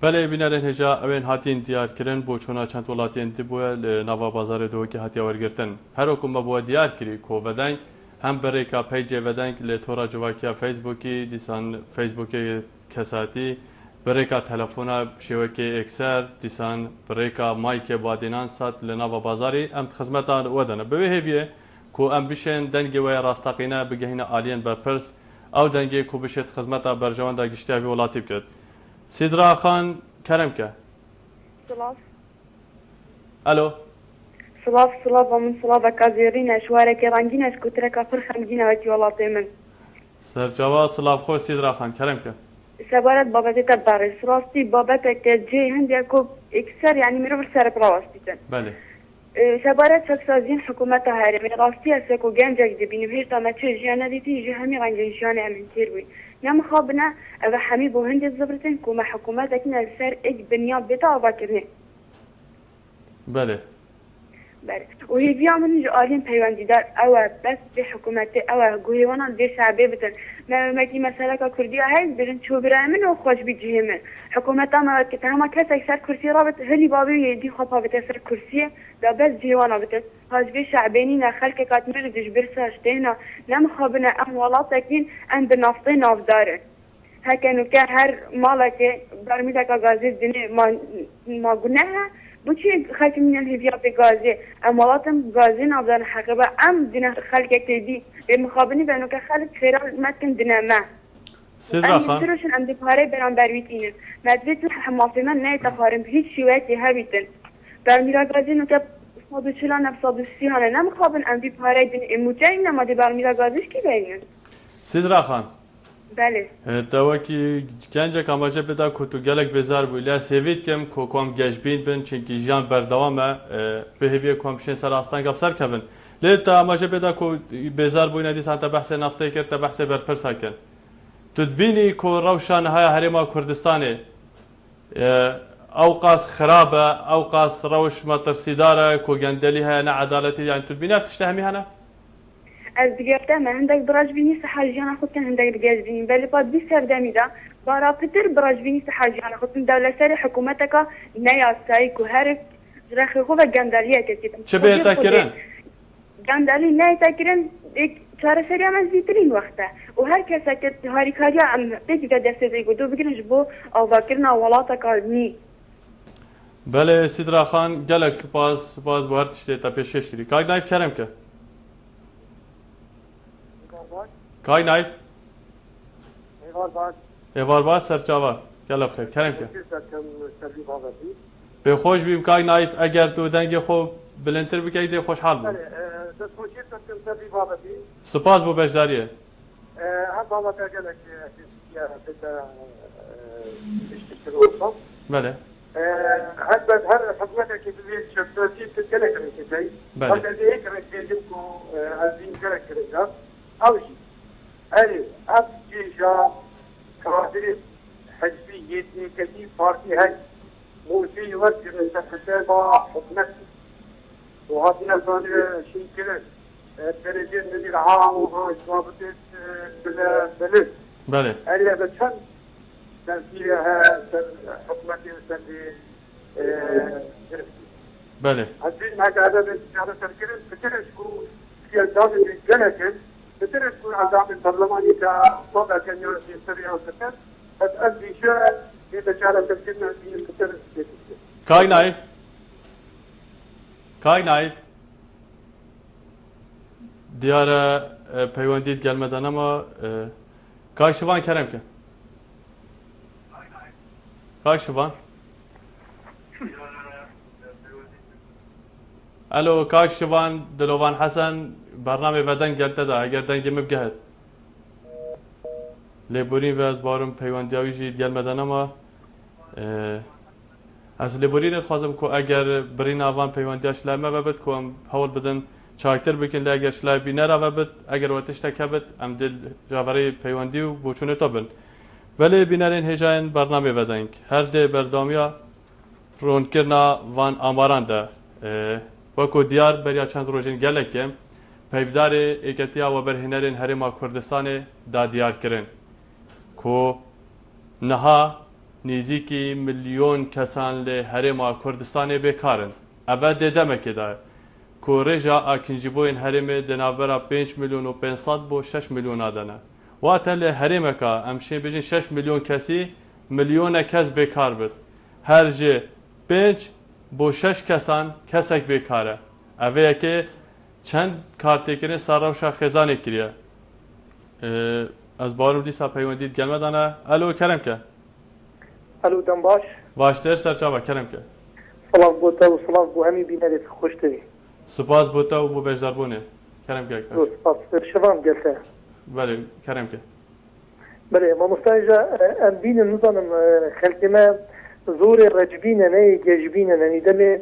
بله بینرین هجا اوین هاتین دیار کرن بو چونا چند ولاتین دی بو نوا بازار دو که هاتی ورگرتن هر حکومت بو دیار کری کو ودن هم بریکا پیج ودنگ لتورا جواکیا فیسبوکی دیسان فیسبوکی کساتی بریکا تلفونا شبکه اکسر دیسان بریکا مایک بادینان سات لناوا بازاری ام خدمتان ودنه به هیویه کو ام بشن دنگی و راستقینا بگهینا آلین برپرس او دنگی کو بشت خدمتا برجوان دا گشتیا وی ولاتی بکرد سیدرا خان کرم که سلاف الو سلاف و من سلاف کازیرین شواره که رنگینش کتره کافر خمگینه وکی ولاتی من سرجوا سلاف خوش سیدرا خان کرم که سبارت بابت تبارش راستی بابت که جی هندی کو اکثر یعنی میرو سر پراوستیتن بله سبارت سازین حکومت هرمی راستی است که گنجک دبینیم هیچ تا مچه جیانه دیتی جی همی رنگینشان امنتیر بی نم خوابنا و همی بو هندی زبرتن که ما حکومت اکنه سر ایک بنیاد بتا آبا کرنه بله بله و هی بیا من جو آلین پیوندی دار او بس به حکومت او گویوانا به شعبه بتن مکی مسئله که کردی های برن چو برای من و خوش بی من حکومت ما که تمام کس اکثر کرسی رابط هلی بابی دی خوابا بت سر کرسی دا بس جیوانا بت هاج به شعبینی نخل که کات مر دش برساشتینا نم خوابنا ام ولات اکین ام بنافطین افداره هکنو که هر مالک برمیده که غازی دنی ما گناه بچی خاطر من الهيفيا بغازي اموالاتم غازي نافدان حقيبه ام دين خلق كيدي مخابني بانو كخلق خيرال متن دينما سيدرا خان تروشن عندي باري بران برويتين مدريت حماصنا نه تفارم هيك شويتي هابيتن برميرا غازي نو كب صدو چلا نفسادو سيهانه نمخابن عندي باري دين اموجين نما دي برميرا غازيش كي بينن سيدرا خان بله تاوکی گنج کاماجه بدا کتو گلک بزار بویلا سوید کم کو کام گجبین بن چنکی جان بردوامه به هویه کامشین سر آستان گپ سر کبن لی تا اماجه بدا کو بزار بوینا دی سانتا بحث نفته کرد تا بحث برپرسا کن تدبینی کو روشان های هریما کردستانی اوقاس خرابه اوقاس روش مترسیداره کو گندلی های نه عدالتی یعنی تدبینی تشتهمی هنه از دیگرده من هندک براج بینی سحاجیان خودتن هندک دیگه بینیم ولی بعد بی سردمی دا برا پتر براج بینی سحاجیان خودتن دولت سری حکومت که نیاستایی که هر رخی خوب گندلیه که چه به تکرن گندلی نه تکرن یک چهار سری هم از دیترین وقته و هر کسی که هاریکاری هم دیگه دست دیگه دو بگیرنش بو آواکرنا ولاتا کارنی بله سیدرا خان گلک سپاس بو هر تشتی تا پیشش کردی کاغ نایف کرم که کای نایف ایوار باز سرچاوا گلب خیر کرم که به خوش بیم کای نایف اگر تو دنگ خوب بلندتر بکی دی خوشحال بود سپاس بو بشداریه بله حتى هر حكومتك في الشخصية تتكلم كذي هذا ذيك رجيمكم عايزين كذا أو شيء ألف أبجيشا كوادر حزبية كثير بارتي هاي موسي يوجه التكتابة حكومتي وهذا نظام شيء كذا درجة مدير عام وضابطة بالبلد بله ألف بتشن تنفيذها حكومتي وتنفيذ بله عزيز معك هذا بالتجارة الكريم بترسكو في الدولة الجنة بترسكو العزام البرلماني كطبع كان يسري أو سكر فتأدي شيء يتجارة الكريم في بترس كاي نايف ديار پیوندید گلمدانه ما کاي شوان کرم که کاي شوان الو کاک شوان دلوان حسن برنامه بدن گلته دا اگر دنگی مبگهد لیبورین و از بارم پیوندیاوی جید گل مدن اما از لیبورین خواستم که اگر برین آوان پیوندیاش لامه و بد که هم حول بدن چاکتر بکن لی اگر شلای بی نرا و بد اگر وقتش تکبت ام دل جاوره پیوندی و بوچونه تا بن ولی بینرین هجاین برنامه بدن هر ده بردامیا رون کرنا وان آماران ده وکو دیار بریا چند روزین گلکم پیودار ایکتیا و برهنرین هرما کردستان دا دیار کرن کو نها نزدیکی میلیون کسان له هرما کردستان بیکارن اول دمه که دا کورژا اکنجی بوین هرمه دنابرا 5 میلیون و 500 بو 6 میلیون آدنه وقت له هرمه که امشین بجین 6 میلیون کسی میلیون کس بیکار بود هر جه 5 بو 6 کسان کسک بیکاره اوه که چند کارتکرین سراوشا خزانه کریه از بارم دیسا پیوندید گلمه دانه الو کرم که الو دم باش باشتر سرچابه کرم که سلام بوتا و سلام بو همی بینریت خوش دوی سپاس بوتا و بو بجدار بونه کرم که سپاس شوام گلته بله کرم که بله ما مستاجا ام بین نظام خلق ما زور رجبین نه گجبین نه دم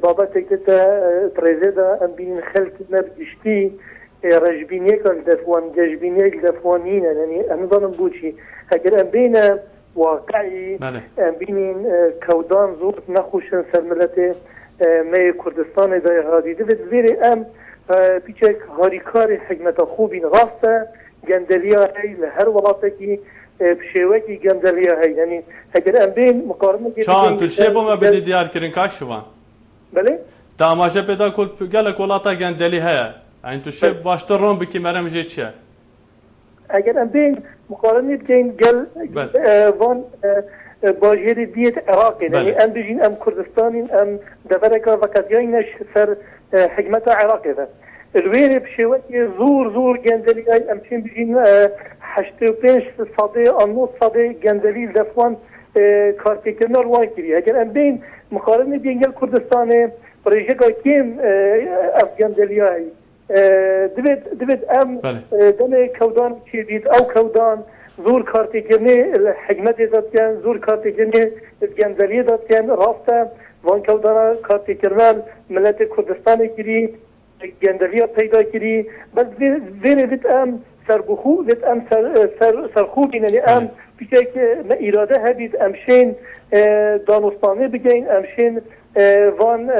بابا تکتا ترزدا ام بین خلق ما بجشتی رجبینی کل دفوان گجبینی کل دفوانین یعنی نظام بوچی اگر ام بین واقعی ام بین کودان زور نخوشن سرملت می کردستان دای هادی دوید زیر ام پیچک هاریکار حکمت خوبین راسته گندلیا هی لهر ولاتی بشوکی گندلیا هی یعنی اگر ام بین مقارنه چان تو شبو ما بدی دیار کرین کاش شوان بله تماشا پیدا کل گلک ولاتا گندلی هه این تو شب باشتر روم بکی مرم جه چیه اگر ام بین مقارنه بکن گل وان باجهری دیت عراقی یعنی ام بجین ام کردستانین ام دفرکا وقتیاینش سر حکمت عراقی ده الویره بشوکی زور گندلی های امچین بجین 85 صده آنوز صده گندلی دفوان کارتیکرنا روان کری اگر ام بین مقارنه بینگل کردستان پروژه کیم اف گندلی های دوید ام دم کودان چی دید او کودان زور کارتیکرنی حکمت داد کن زور کارتیکرنی گندلی داد کن راسته وان کودان کارتیکرنان ملت کردستان کری گندلی پیدا کری بس زیر ویت ام سربخو ویت ام سرخوب یعنی ام پیچه که ما اراده هبید امشین دانستانه بگین امشین وان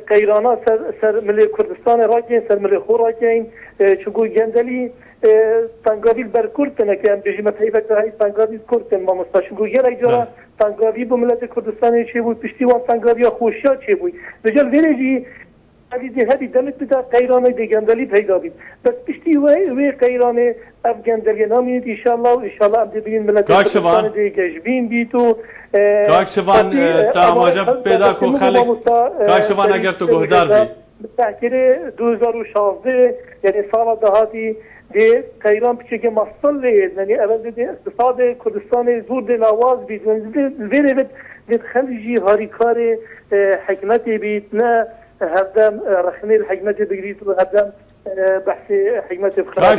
قیرانا سر ملی کردستان راکین سر ملی خور راکین چگو گندلی تنگاویل بر کردن که ام بجیم پیوت های تنگاویل کردن ما مستشگو یه رجارا تنگاوی با ملت کردستان چه بود پشتی وان تنگاوی خوشیا چه بود بجال ویرجی هذه دمت بتا قيرانه دي جندلي پیدا بید بس پشتی وی قيرانه اف جندلي نامید ان شاء الله ابدي بين ملت کردستان دي گجبین بیتو کاکشوان تا ماجب پیدا کو خلق کاکشوان اگر تو گهدار بی تحکیر 2016 یعنی سال دهاتی دی قیران پیچه که مصل لید یعنی اول دی اقتصاد کردستان زور دی لاواز بید ویره بید خلجی هاریکار حکمتی بید نه هدم رخني الحكمة بجريت وهدم بحث حكمة بخاري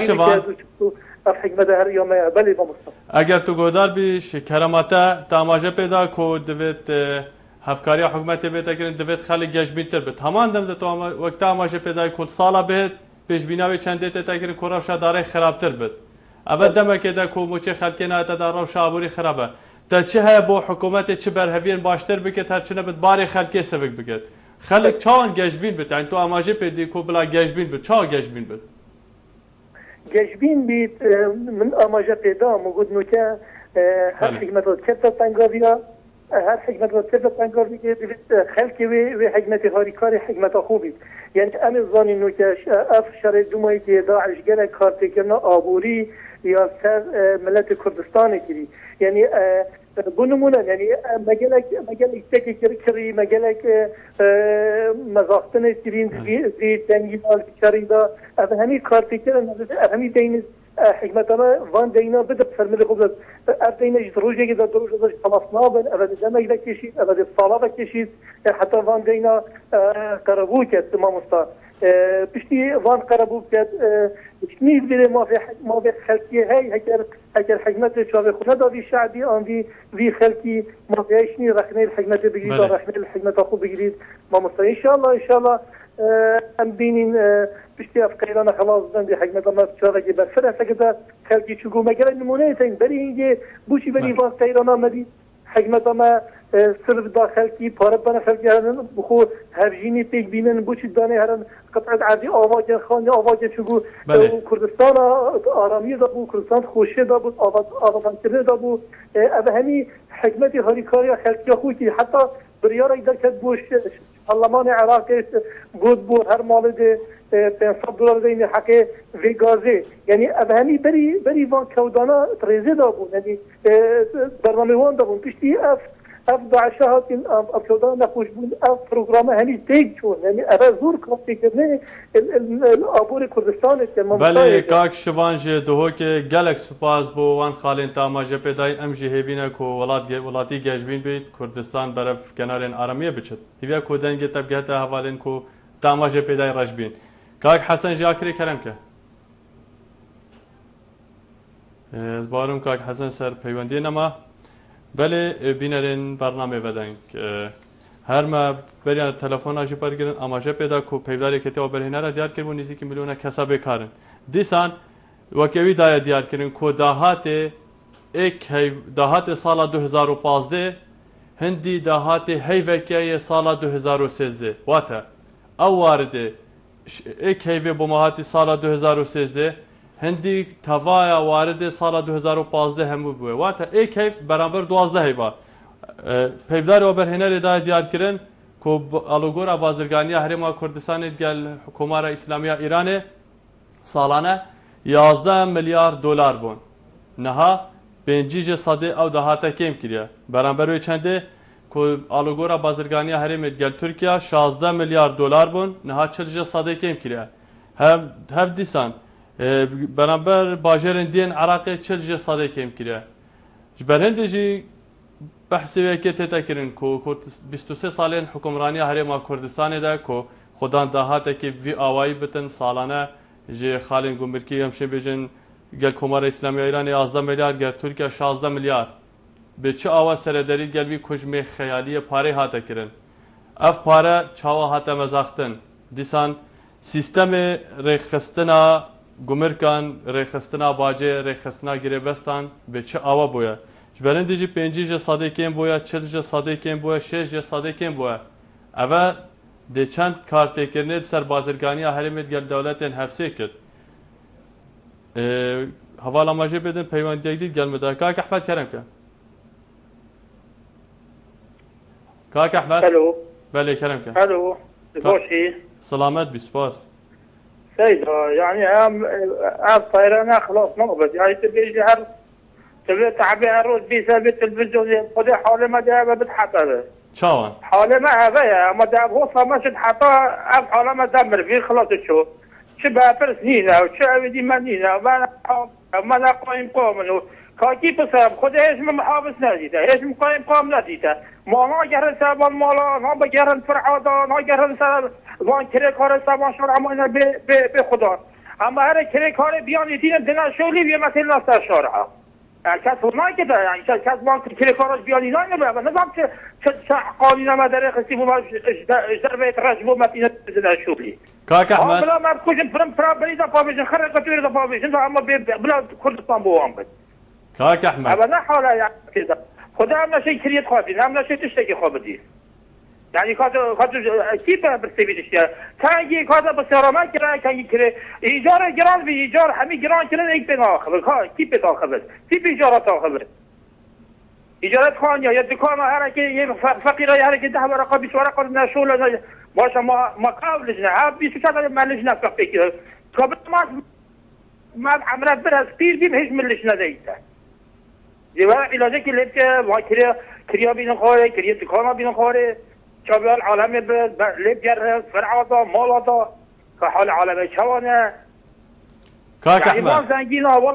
حكمة هر يوم بلي بمصطفى اگر تو گودار بیش کراماتا تماشا پیدا کو دوید هفکاری حکومت بیت اگر دوید خالی گشبین تر بید همان دم تو وقت تماشا پیدا کل سالا بهت پیش بیناوی چنده تا اگر کوراوشا داره خرابتر بید اول دم که دا کو موچه خلکنا تا دارو شابوری خرابه تا چه های بو حکومت چه برهوین باشتر بکت هر چنه بید باری خلکی سبک بکت خلق چان گجبین بید یعنی تو اماجه پیدی کو بلا گجبین بید چان گجبین بید گجبین بید من اماجه پیدا موجود نوکه هر حکمت رو کتا تنگاویا هر حکمت رو کتا تنگاوی که خلقی و حکمت هاریکاری حکمت خوبی یعنی امیزانی نوکه اف شرط دومایی که داعش گره کارتی کرنا آبوری یا سر ملت کردستان کری یعنی بنمونه یعنی مجالك تكي كري مجالك مزاقتنا كرين زي تنجيل الشريدة أفهمي كارتي كده أفهمي دين حكمتنا فان دينا بدأ بفرمي خبز أبدينا جدروجي كده دروجي خلاصنا بن أبدا دمج ذا كشيد أبدا الصلاة ذا كشيد حتى فان دينا قربوكت ما مستا بشتي فان قربوكت شنيز بده ما في خلقي هاي هكر حكمت شو خنا دادي شعبي عندي في خلقي ما فيشني رخني الحكمت بجريد رخني الحكمت أخو بجريد ما مستا إن شاء الله ام بینین پشتی افکاران خلاص دندی حکمت ما چهارگی بر فرست كده خلقی چگو مگر نمونه تین بری اینجا بوشی بری وقت ایران آمدی حکمت ما صرف داخل کی پارت بنا خلقی هرن بخو هرجینی پیک بینن بوشی دانه هرن قطعه عادی آواز خانی آواز چگو کردستان آرامی دا بود کردستان خوشه دا بود آواز کرده دا بود او همی حکمت هاریکاری خلقی خویی حتی بریار ایدر کد بوش پارلمان عراق بود هر مالد $500 دین حق وی گازه یعنی ابهمی بری وان کودانا تریزه دابون یعنی برنامه وان دابون پشتی اف داعشه هاتین اف کودانا نخوش بود اف پروگرام همی تیگ چون یعنی ابا زور کافتی کرنه الابور کردستان بله کاک شوانج دوه که گلک سپاس بو وان خالین تاماجه پیدای امجی هیوینه کو ولاتی گجبین بید کردستان برف کنارین آرامیه بچد هیویا کو دنگ تبگیت حوالین کو تاماجه پیدای رجبین کاک حسن جاکری کرم که از بارم کاک حسن سر پیوندی نما بله بینرین برنامه بدن هر ما بریان تلفن آجی برگردن آماجه پیدا کو پیوداری که تو برهنه را دیار کردن نیزی که میلیون کسا بکارن دیسان وکیوی دایا دیار کردن کو دهات سال 2015 هندی دهات هیوکیه سال 2013 واتا او وارده ایک هیوی بمهاتی سال 2013 هندی توایا وارد سال 2015 همو بوده واتا ایک هیف برابر 12 هیوا پیودار و برهنه را دیار کردن کو آلوگورا بازرگانی هرما کردستان گل حکومت اسلامی ایران سالانه 11 میلیارد دلار بون نها بنجیج صده او دهاتا کم کریه برابر چنده کو آلوگورا بازرگانی هرم گل ترکیه 16 میلیارد دلار بون نها 40 صده کم کریه هف دیسان برابر باجرن دین عراق 40 صده کم کریه برهندجی بحثی که تذکرین کو 23 سالین حکمرانی هرما کردستان ده کو خدان دهاته که وی آوایی بتن سالانه جه خالین گمرکی همشه بیجن گل کمار اسلامی ایران 11 میلیارد گر ترکیه 16 میلیارد به چه آوا سرداری گل وی کجمه خیالی پاره هاته کرن اف پاره چاوا هاته مزاختن دیسان سیستم رخصتنا گمرکان رخصتنا باجه رخصتنا گریبستان به چه آوا بویا برندجی 5 ساده کم بویا 40 ساده کم بویا 6 ساده کم بویا اول ده چند کارت کرنه سر بازرگانی هرمت گل دولتین حفظه کرد حوالا ماجه بدن پیوندی گل مدار کاک احمد کرم که کاک احمد الو بله کرم که الو باشی سلامت بی سپاس سيدة يعني عام طيران خلاص نقبض يعني تبي هر تبي تعبي الروز بيسا التلفزيون خذي حوالي ما دابا بتحطها شلون؟ حوالي ما هذا ما داب هو ما شد حطها حوالي ما دمر فيه خلاص شو شبه فرسنينا وشو دي منينا ما لا قايم قوم كاكي بسبب خذ ايش من محافظ ناديته ايش من قايم قوم ناديته ما جرن سبان مالا ما بجرن فرعادا ما جرن سبان وان كره كار سبان شرع ما به خدا اما هر كره كار بيان دين دنا شغلي بيا مثل ناس شرعه کس ما كده يعني کس ما كره كارش بيان نه نه نظام چه قانون ما در خصيب ما ضربه رجم ما في دنا شغلي كاك احمد بلا ما كوجن فرا بريده فابيشن خرجت تريد فابيشن اما بلا كردستان بوام كاك احمد ابدا حاله يعني كذا خدا هم شيء كريت خاطي هم شيء تشتكي خابدي يعني كذا كيف برسيبيش كان يجي كذا بسيارة ما كره كان يكره إيجار جران بإيجار همي جران كره إيك بناخذ كيف بتاخذ كيف إيجار تاخذ إيجارات خانية يا دكان هركي فقيرة هركي ده ورقة بيش ورقة نشول باشه ما قابلش عاب بيش كذا ما لجنا فقير قبل ما عمرت برا سبيل بيم هيش من لجنا زيته جوا علاجه که لب که ما کریا بین خوره کریا دکانا بین خوره چابیال عالم لب جره فرعادا مالادا که حال عالم چوانه كاك احمد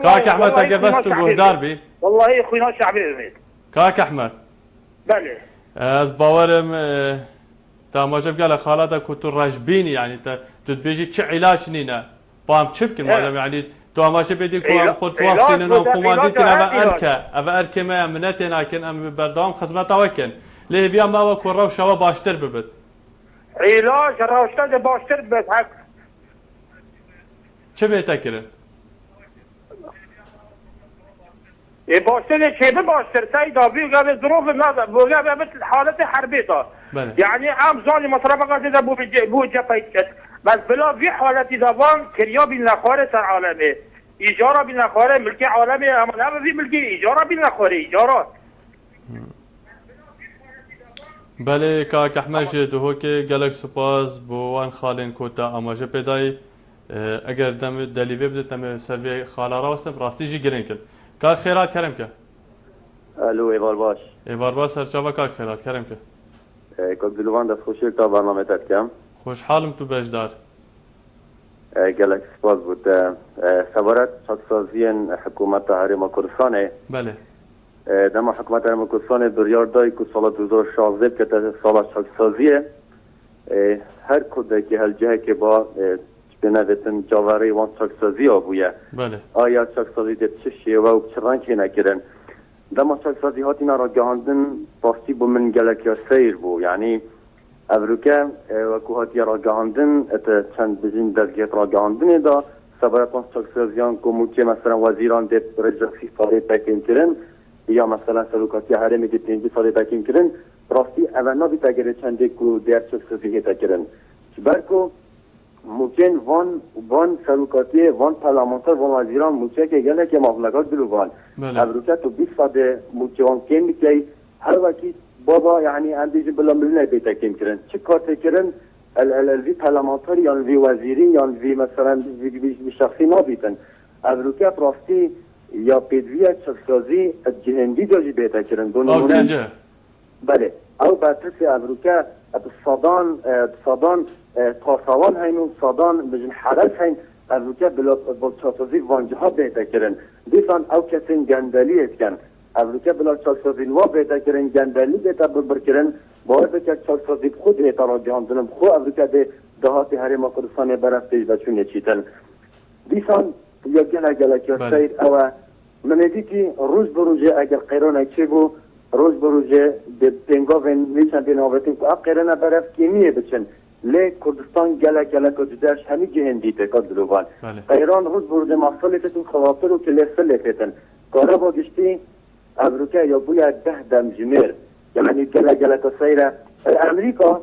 كاك احمد تاكي بس تقول داربي والله خوينا شعبي بميت كاك احمد بله از باورم تاماجب قال خالته كنت رجبيني يعني تتبيجي تش علاج نينا بام تشبكن مادام يعني تو ماشي بدي كو خود تواصلين انه كومانديتنا افا اركا ما منتنا كن ام بردام خدمت اوكن ليفيا ما وكو روشا باشتر ببد علاج روشا باشتر ببد حق چه بيتكرن باشتر چه باشتر سيدا بيغا ظروف ما بيغا مثل حالة حربية يعني عام زاني مصرفة قاعدة بو جبهة بس بلا في حالتي دبان كريا بالنخواره سر عالمه ايجارا بالنخواره ملكي عالمه اما نه في ملكي ايجارا بالنخواره ايجارات بله کاک احمد دهو که گلک سپاس بوان خالین کوتا آماجه پیدای اگر دم دلیوی بده تم سروی خالا راستم راستی جی گرین کن کاک خیرات کرم که الو ایوار باش ایوار باش سرچاوا کاک خیرات کرم که کاک دلوان دست خوشی تا برنامه تد کم خوشحالم تو بجدار گلک سپاس بود سوارت ساکسازی حکومت هرم کردستانه بله دم حکومت هرم کردستان بریار دای که سال 2016 که سال ساکسازیه هر کده که هر جه که با بنویتن جاوری وان ساکسازی آبویه بله آیا ساکسازی ده چه شیوه و چه رنگی نکرن دم ساکسازی هاتی نارا گهاندن باستی بو من گلک سیر بو یعنی افریقا وکو هاتی را گهاندن ات چند بزین دزگیت را گهاندن دا سبرتان ساکسازیان کموچه مثلا وزیران ده رجاسی سالی تکیم کرن یا مثلا سلوکاتی حرمی ده 5 سالی تکیم کرن راستی اونا بیتا گره چنده که در ساکسازی هیتا کرن برکو ممکن وان سلوکاتی وان پارلمانتر وان وزیران ممکن که گله که مبلغات بلو وان افریقا تو 20 ساده ممکن که میگه هر وقتی بابا یعنی اندیشه بلا ملنه بیتا کم کرن چه کار کرن الوی پارلمانتر یا الوی وزیری یا الوی مثلا وی شخصی نبیتن افریقا راستی یا پیدوی چسازی جهندی داشتی بیتا کرن نمونه بله او باترسی افریقا صادان تاسوان هینو صادان بجن حرس هین افریقا بلا چاسازی وانجها بیتا کرن دیسان او کسین گندلی اتکن افریقا بلا چاسازی نوا بیتا کرن گندلی بیتا ببر کرن باید که چاسازی خود ایتا را جهاندنم خود افریقا ده دهاتی حرم کردستان برفتیج بچون چیتن دیسان یا گله که سید او منیدی که روز بروجه اگر قیران چه بو روز بروجه به پنگاوین میشن بین آورتیم که قیران برفت کیمیه بچن لی کردستان گله که جداش همی جهندی تکاد دلوان قیران روز بروجه مخصولیتتون خواطر رو که لیسل لیتن کارا با گشتی افریقا یا بویا 10 دم جمیر یعنی گله که سیره امریکا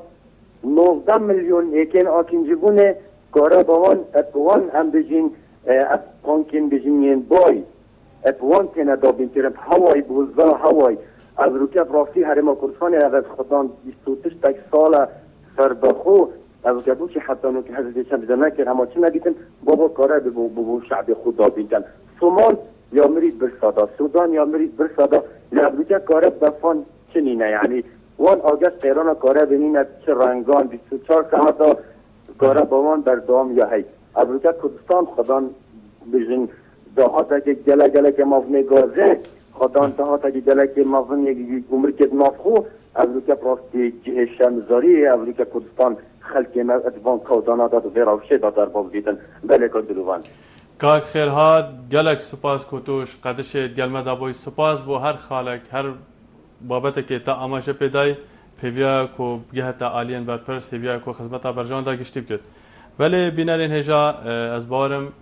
19 میلیون ایکن آکین جبونه کارا با وان هم بجین قانکین بجین ین بای اتوان تنه دابین کرم هوای بوزا هوای افریقا برافتی حرم کردستان از خودان 28 تک سال سربخو افریقا بوشی حتی نو که حضرت چند بدن نکر همه چی نگیتن بابا کاره ببو شعب خود دابین کن سومال یا مرید برسادا سودان یا مرید برسادا افریقا کاره بفان چنینه یعنی وان آگست قیران کاره بینینه چه رنگان 24 ساعت کاره باوان در دوام یا هی افریقا کردستان خودان بجن دهاتا که گله که مافنه گازه خدان دهاتا که گله که مافنه یک عمر که نافخو افریقا پراستی جه شمزاری افریقا کردستان خلقی ما ادوان کودانا داد و ویراوشه داد در باب دیدن بله کردلوان کاک خیرهاد گلک سپاس کتوش قدش گلمه دابوی سپاس بو هر خالک هر بابت که تا آماشه پیدای پیویا کو بگهتا آلین برپرس پیویا کو خدمتا برجان دا گشتی بکد بله بینارین هجا از بارم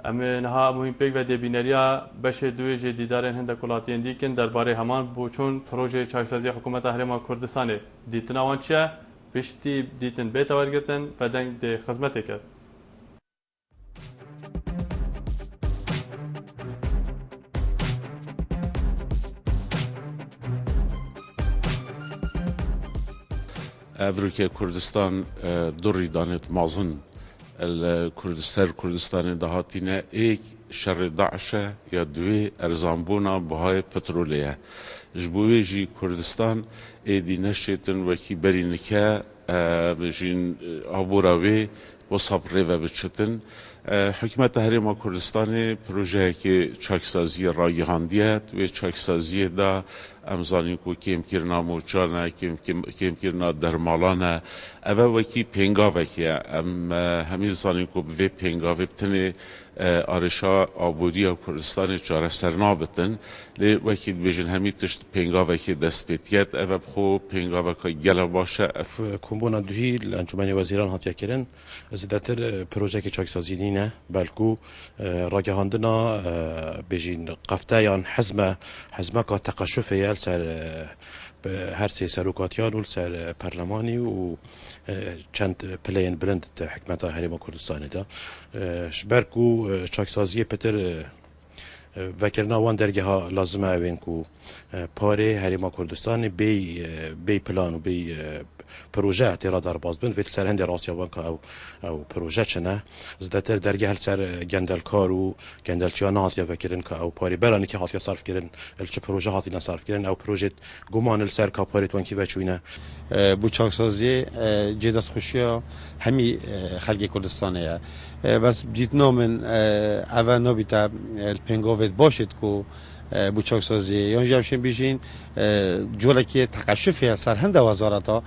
امنها مهم پیک و دبینریا بشه دوی جدیدارن هند کلاتین دیکن درباره همان بوچون پروژه چاکسازی حکومت هرم کردستان دیتن آن چه پشتی دیتن بیت ورگتن و دنگ ده خدمت کرد افریقا کردستان دوری دانت مازن کردستان دهاتینه ایک شر داعشه یا دوی ارزانبونا بهای پترولیه جبوی جی کردستان ایدی نشیتن وکی برینکه بجین آبوراوی و صبره و بچتن حکومت هرم کردستان پروژه که چاکسازی رایحاندیت و چاکسازی دا امزانی کو کم کرنا موچانه کم کرنا درمالانه اوه وکی پنگاوه که همین زانی کو به پنگاوه بتنه آرشا آبودی کردستان چاره سرنا بتن لی وکی بیشن همین تشت پنگاوه که دست پیتیت اوه بخو پنگاوه که گله باشه کمبونا دوهی انجمن وزیران هاتیا کرن زیادتر پروژه که چاکسازی نینه بلکو راگهاندنا بیشین قفته یان حزمه که تقشفه یال سر هر سه سروکاتیان و سر پارلمانی و چند پلین بلند حکمت هرم کردستان دا شبرکو چاکسازی پتر وکرنا وان درگه ها لازمه اوین کو پاره هریما کردستان بی پلان و بی پروژه تیرا در باز بند ویت سر هند راسیا وانکا او پروژه چنه زدتر درگه هل سر گندل کارو گندل چیان هاتیا وکرن که او پاری برانی که هاتیا صرف کرن الچه پروژه هاتی نصرف کرن او پروژه گمان السر که پاری توانکی وچوینه بو چاکسازی جداس خوشیا همی خلق کردستانه بس دیتنا من اول نبیتا الپنگاوت باشد که بو چاکسازی یان جمشین بیشین جولکی تقشفی سرهند وزارتا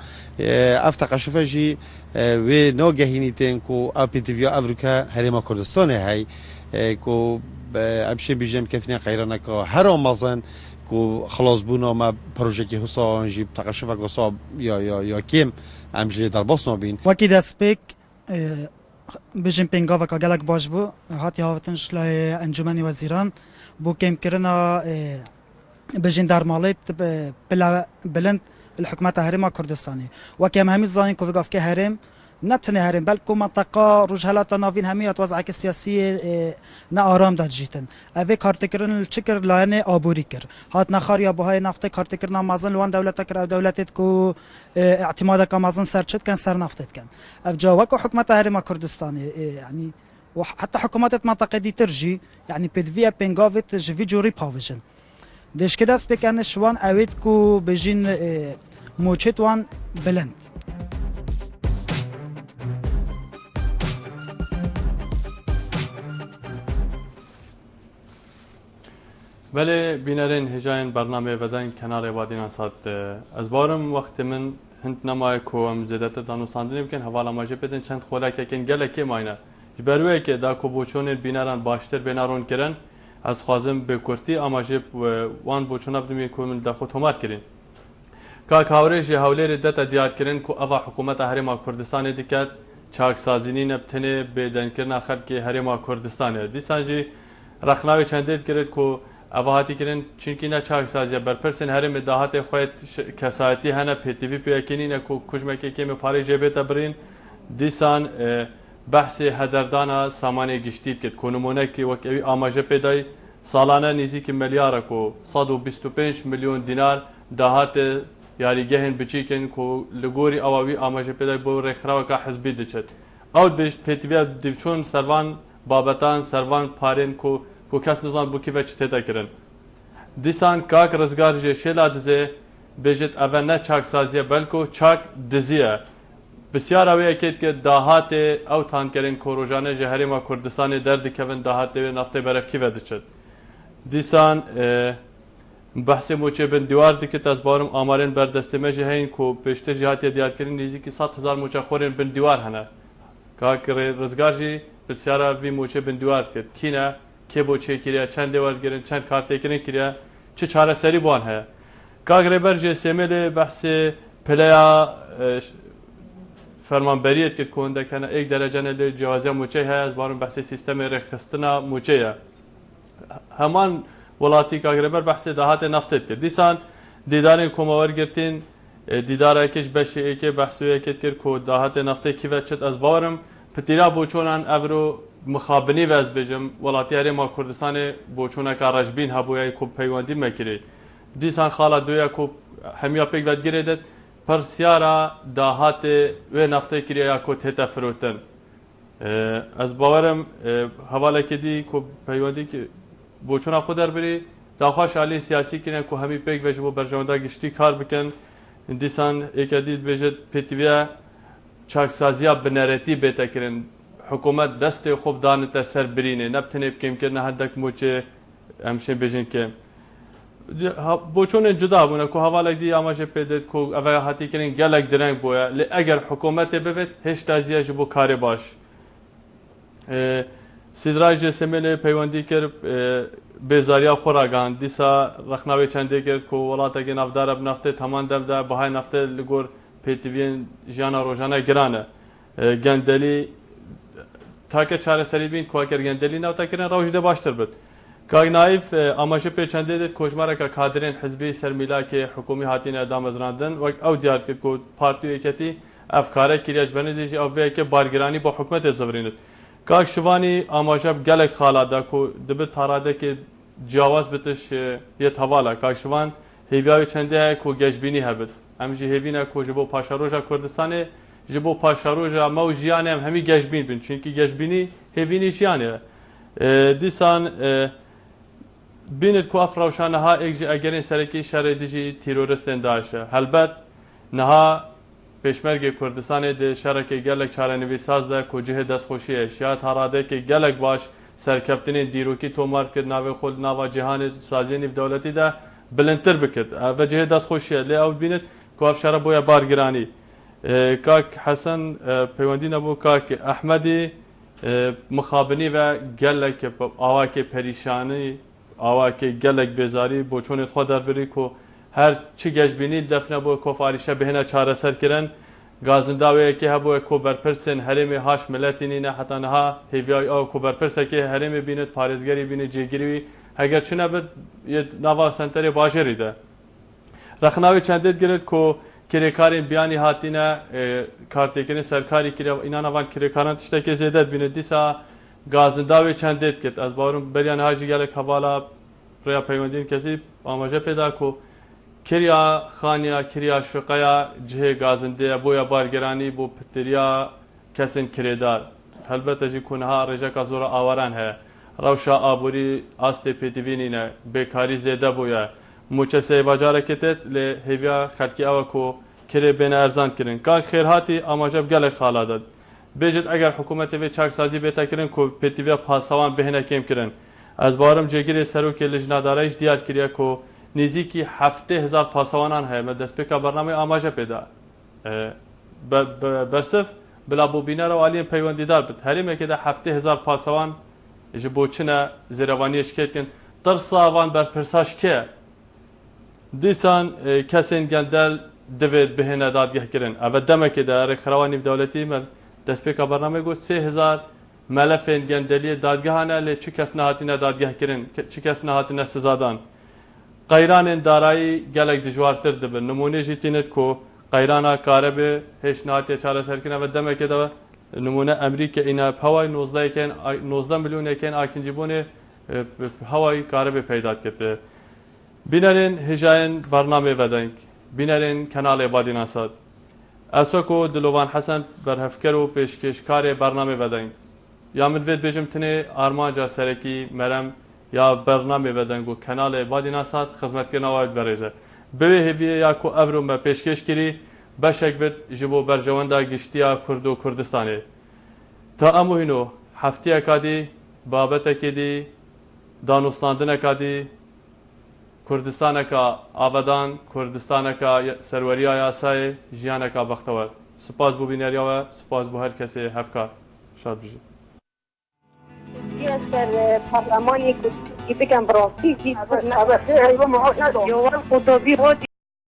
اف تقشفه جی و ناگهینیتن که اپیتویا افریقا هریما کردستانه های که ابشین بیشیم کفنی قیرانه که هر آمازن که خلاص بونا ما پروژه که حسا جیب تقشفه قصاب یا کم امجلی در باس نبین وکی دست پیک بجیم پنگا و کاغلک باش بو هاتی هاوتنش لای انجمنی وزیران بو کم کرنا بجین در مالیت بلند الحکومت هرم کردستانی وکیم همی زانین که وقف که هرم نبتنه هرم بلکه منطقه روجهلات ناوین همیت وضعک سیاسی نه آرام داد جیتن اوه کارت کرن چکر لاین آبوری کر هات نخاریا بهای نفته کارت کرنا مازن لوان دولت کر او دولتت کو اعتماد که مازن سرچت کن سر نفتت کن اف جاوک حکومت هرم کردستانی يعني وحتى حكومات منطقة دي ترجي يعني بدفيا بنغافت جفي جوري بافيجن ديش كده سبيكان شوان اويد كو بجين موچت وان بلند بله بینرین هجاین برنامه وزن کنار وادینا سات از بارم وقت من هند نمای کوم زدت دانوساندنی بکن حوالا ماجه بدن چند خوراک کن گلکی ماینه جبروی که دا کوبوچون بینران باشتر بینارون کرن از خوازم به کرتی اماجه وان بوچونا بدمی کومن دا خود همار کرین که کاورش حوله ردت دیار کرن کو اوا حکومت هرما کردستان دیکت چاک سازینی نبتنه بدن کرنا خلق هرما کردستان دیسانجی رخناوی چندید کرد کو اواهاتی کرن چونکی نه چاک سازی برپرسن هرم دهات خواهد کسایتی هنه پیتیوی پیاکنی نه کو کجمکی که می پاره جبه تبرین دیسان بحث هدردانا سامانه گشتید که کنمونه که وقتی آماجه پیدای سالانه نزدیک میلیارد کو 125 میلیون دینار دهات یاریگهن بچیکن کو لگوری آواوی آماجه پیدای بو رخراو که حزبی دچت او بیشت پیتیوی دیوچون سروان بابتان سروان پارین کو کس نظام بو کیف چته کرن دیسان کاک رزگار جه شلا دزه بجت اول نه چاک سازیه بلکو چاک دزیه بسیار اوی اکید که دهات او تان کرن کوروجانه جه هرما کردستان درد کون دهات نفته برف کیف دچد دیسان بحث موچه بن دیوار دیکت از بارم آمارن بردستمه جه هین کو پیشتر جهاتی دیار کرن نزدیک 100,000 موچه خورن بن دیوار هنه کاک رزگار جه بسیار اوی موچه بن دیوار کرد کینه که بو چه کریه چند دیوار گرن چند کارت کردن کریه چه چاره سری بان هست کاغری برج سیمل بحث پلیا فرمانبریت که کنده کنه یک درجه نل جوازه موچه هست بارم بحث سیستم رخصتنا موچه همان ولاتی کاغری بر بحث دهات نفتت کرد دیسان دیدار کماور گرتین دیدار کش بشه که بحثویه کرد که دهات نفته کیفت شد از بارم پتیرا بوچونان اورو مخابنی وز بجم ولاتی هرما کردستان بوچونه که رجبین هبویای کوب پیوندی مکری دیسان خالا دویا کوب همیا پیک ود گیردد پر سیارا دهات و نفته کریا کو تهتا فروتن از باورم حواله کدی کوب پیوندی که بوچونه خود در بری داخل علی سیاسی کنن کو همی پیک وجبو برجوندا گشتی کار بکن دیسان اکدید بجد پتیویا چاک سازیا بنرتی بیت کرن حکومت دست خوب دانت سر برینه نبتنه بکیم که نه هدک موچه همشه بجن که بوچون جدا بونه که حواله دی آماجه پیدید که اوه حتی کنین گلک درنگ بویا لی اگر حکومت ببید هیچ تازیه جبو کار باش سیدراج سمیل پیوندی کرد بیزاریا خوراگان دیسا رخناوی چنده کرد که ولات اگه نفدار بنفته تمان دبده بهای نفته لگور پیتوین جانا روزانه گرانه گندلی تاکه چاره سری بین که اگر گندلی نو تاکرین روجده باشتر بود که نایف آماجه پیچنده دید کشماره که کادرین حزبی سرمیلا که حکومی هاتین ادام ازراندن و او دیارد کرد که پارتیو اکتی افکاره کریاج بندیجی او وی که بارگرانی با حکومت زبرینید که شوانی آماجه گلک خالاده که دبت تاراده که جیاواز بتش یه توالا کاکشوان هیویای چنده کو گشبینی هبت ام جی هیوینا کو جبو پاشاروجا کردستان جبو پاشاروجا مو جیان هم همی گشبین بین چونکی گشبینی هیوینی جیانه دیسان بینت کو افراوشان ها اگجی اگرین سرکی شر دیجی تیروریستن داشه هلبت نها پشمرگ کردستان ده شرکه گلک چارنوی ساز ده کو جه دست خوشیه شاید هراده که گلک باش سرکفتن دیروکی تومار کرد ناوی خود ناوا جهان سازی دولتی ده بلندتر بکرد و جه دست خوشیه لی او بینید که افشاره بویا بارگرانی کاک حسن پیوندی نبو کاک احمدی مخابنی و گلک آواک پریشانی آواک گلک بیزاری بو چونت خود در بری که هر چی گشبینی دفنه بو کفاریشه بهنه چاره سر کرن گازنداوی که هبو کوبرپرسن هرم هاش ملتینی نه حتی نه هیویای او کوبرپرس که هرم بینید پارێزگەری بینید جێگیری هەگەر چنە بێت ناوا سنتەرێ باژێری ده رەخناوی چەندێت گرت کو کرێکارên بیانی هاتینە کارتێکردنی سەرکاری کرێ ئینا ناوان کرێکاران tiştekê zêde bîne dîsa gazindavê çendêt kir ez barum beriyan hacî gelek hevala rêya peywendiyên kesî amaje pêda ku kiriya xaniya kiriya şuqeya cihê gazindeya boya bargeranî bû pitiriya kesên kirêdar helbete jî ku niha rêjeka zora awaran heye rewşa aborî astê pêdivînîne bêkarî zêde bûye mûçeseyê bacarekê têt lê hêviya xelkî ew ku kirê bêne erzan kirin kak xêrhatî amaje bi gelek xala de bêjit eger hikûmetê vê çaksazî bête kirin ku pêtiviya pasawan bêhine kêm kirin ez barim cêgirê serokê lijnadareyî ji diyar kiriye ku نزیکی 70,000 پاسوانان هست. من دست پیکا برنامه آماده پیدا. برسف بلا بوبینه رو علیه پیوندی دار بد. هری میگه ده 70,000 پاسوان جبوچنه زیروانیش کرد کن. درساوان بر پرساش که دیسان کسین گندل دوید بهنه دادگاه کردن. اول دم که در خروانی دولتی من دست پیکا برنامه گفت 3,000 ملفین گندلی دادگاهانه لی چی کس نهاتینه دادگاه کردن. چی کس نهاتینه سزادان. قیران دارایی گلک دجوارتر دبن نمونه جیتینت کو قیرانا کاربه هیچ نهاتی چاره سرکنه و دمه که دو نمونه امریکا اینا هوای 19 میلیون کن آکنجی بونه هوای کاربه پیدا کرده بینرین هجاین برنامه ودنگ بینرین کانال بادیناساد اسوکو دلوان حسن برهفکر و پیشکشکار برنامه ودنگ یا من وید بجم تنه آرمانجا سرکی مرم یا برنامه بدن گو کانال بادیناسات خدمت کنه واید بریزه به هیویه یا کو افرم به پیشکش کری بشک بد جبو برجواندا گشتیا کرد و کردستانه تا امو هینو هفتیا کادی بابت کدی دانوستاندن کادی کردستان کا آبادان کردستان کا سروریا یاسای جیان کا بختور سپاس بو بینریا و سپاس بو هر کسی هفکار شاد بجی در پارلمانی که بگم براستی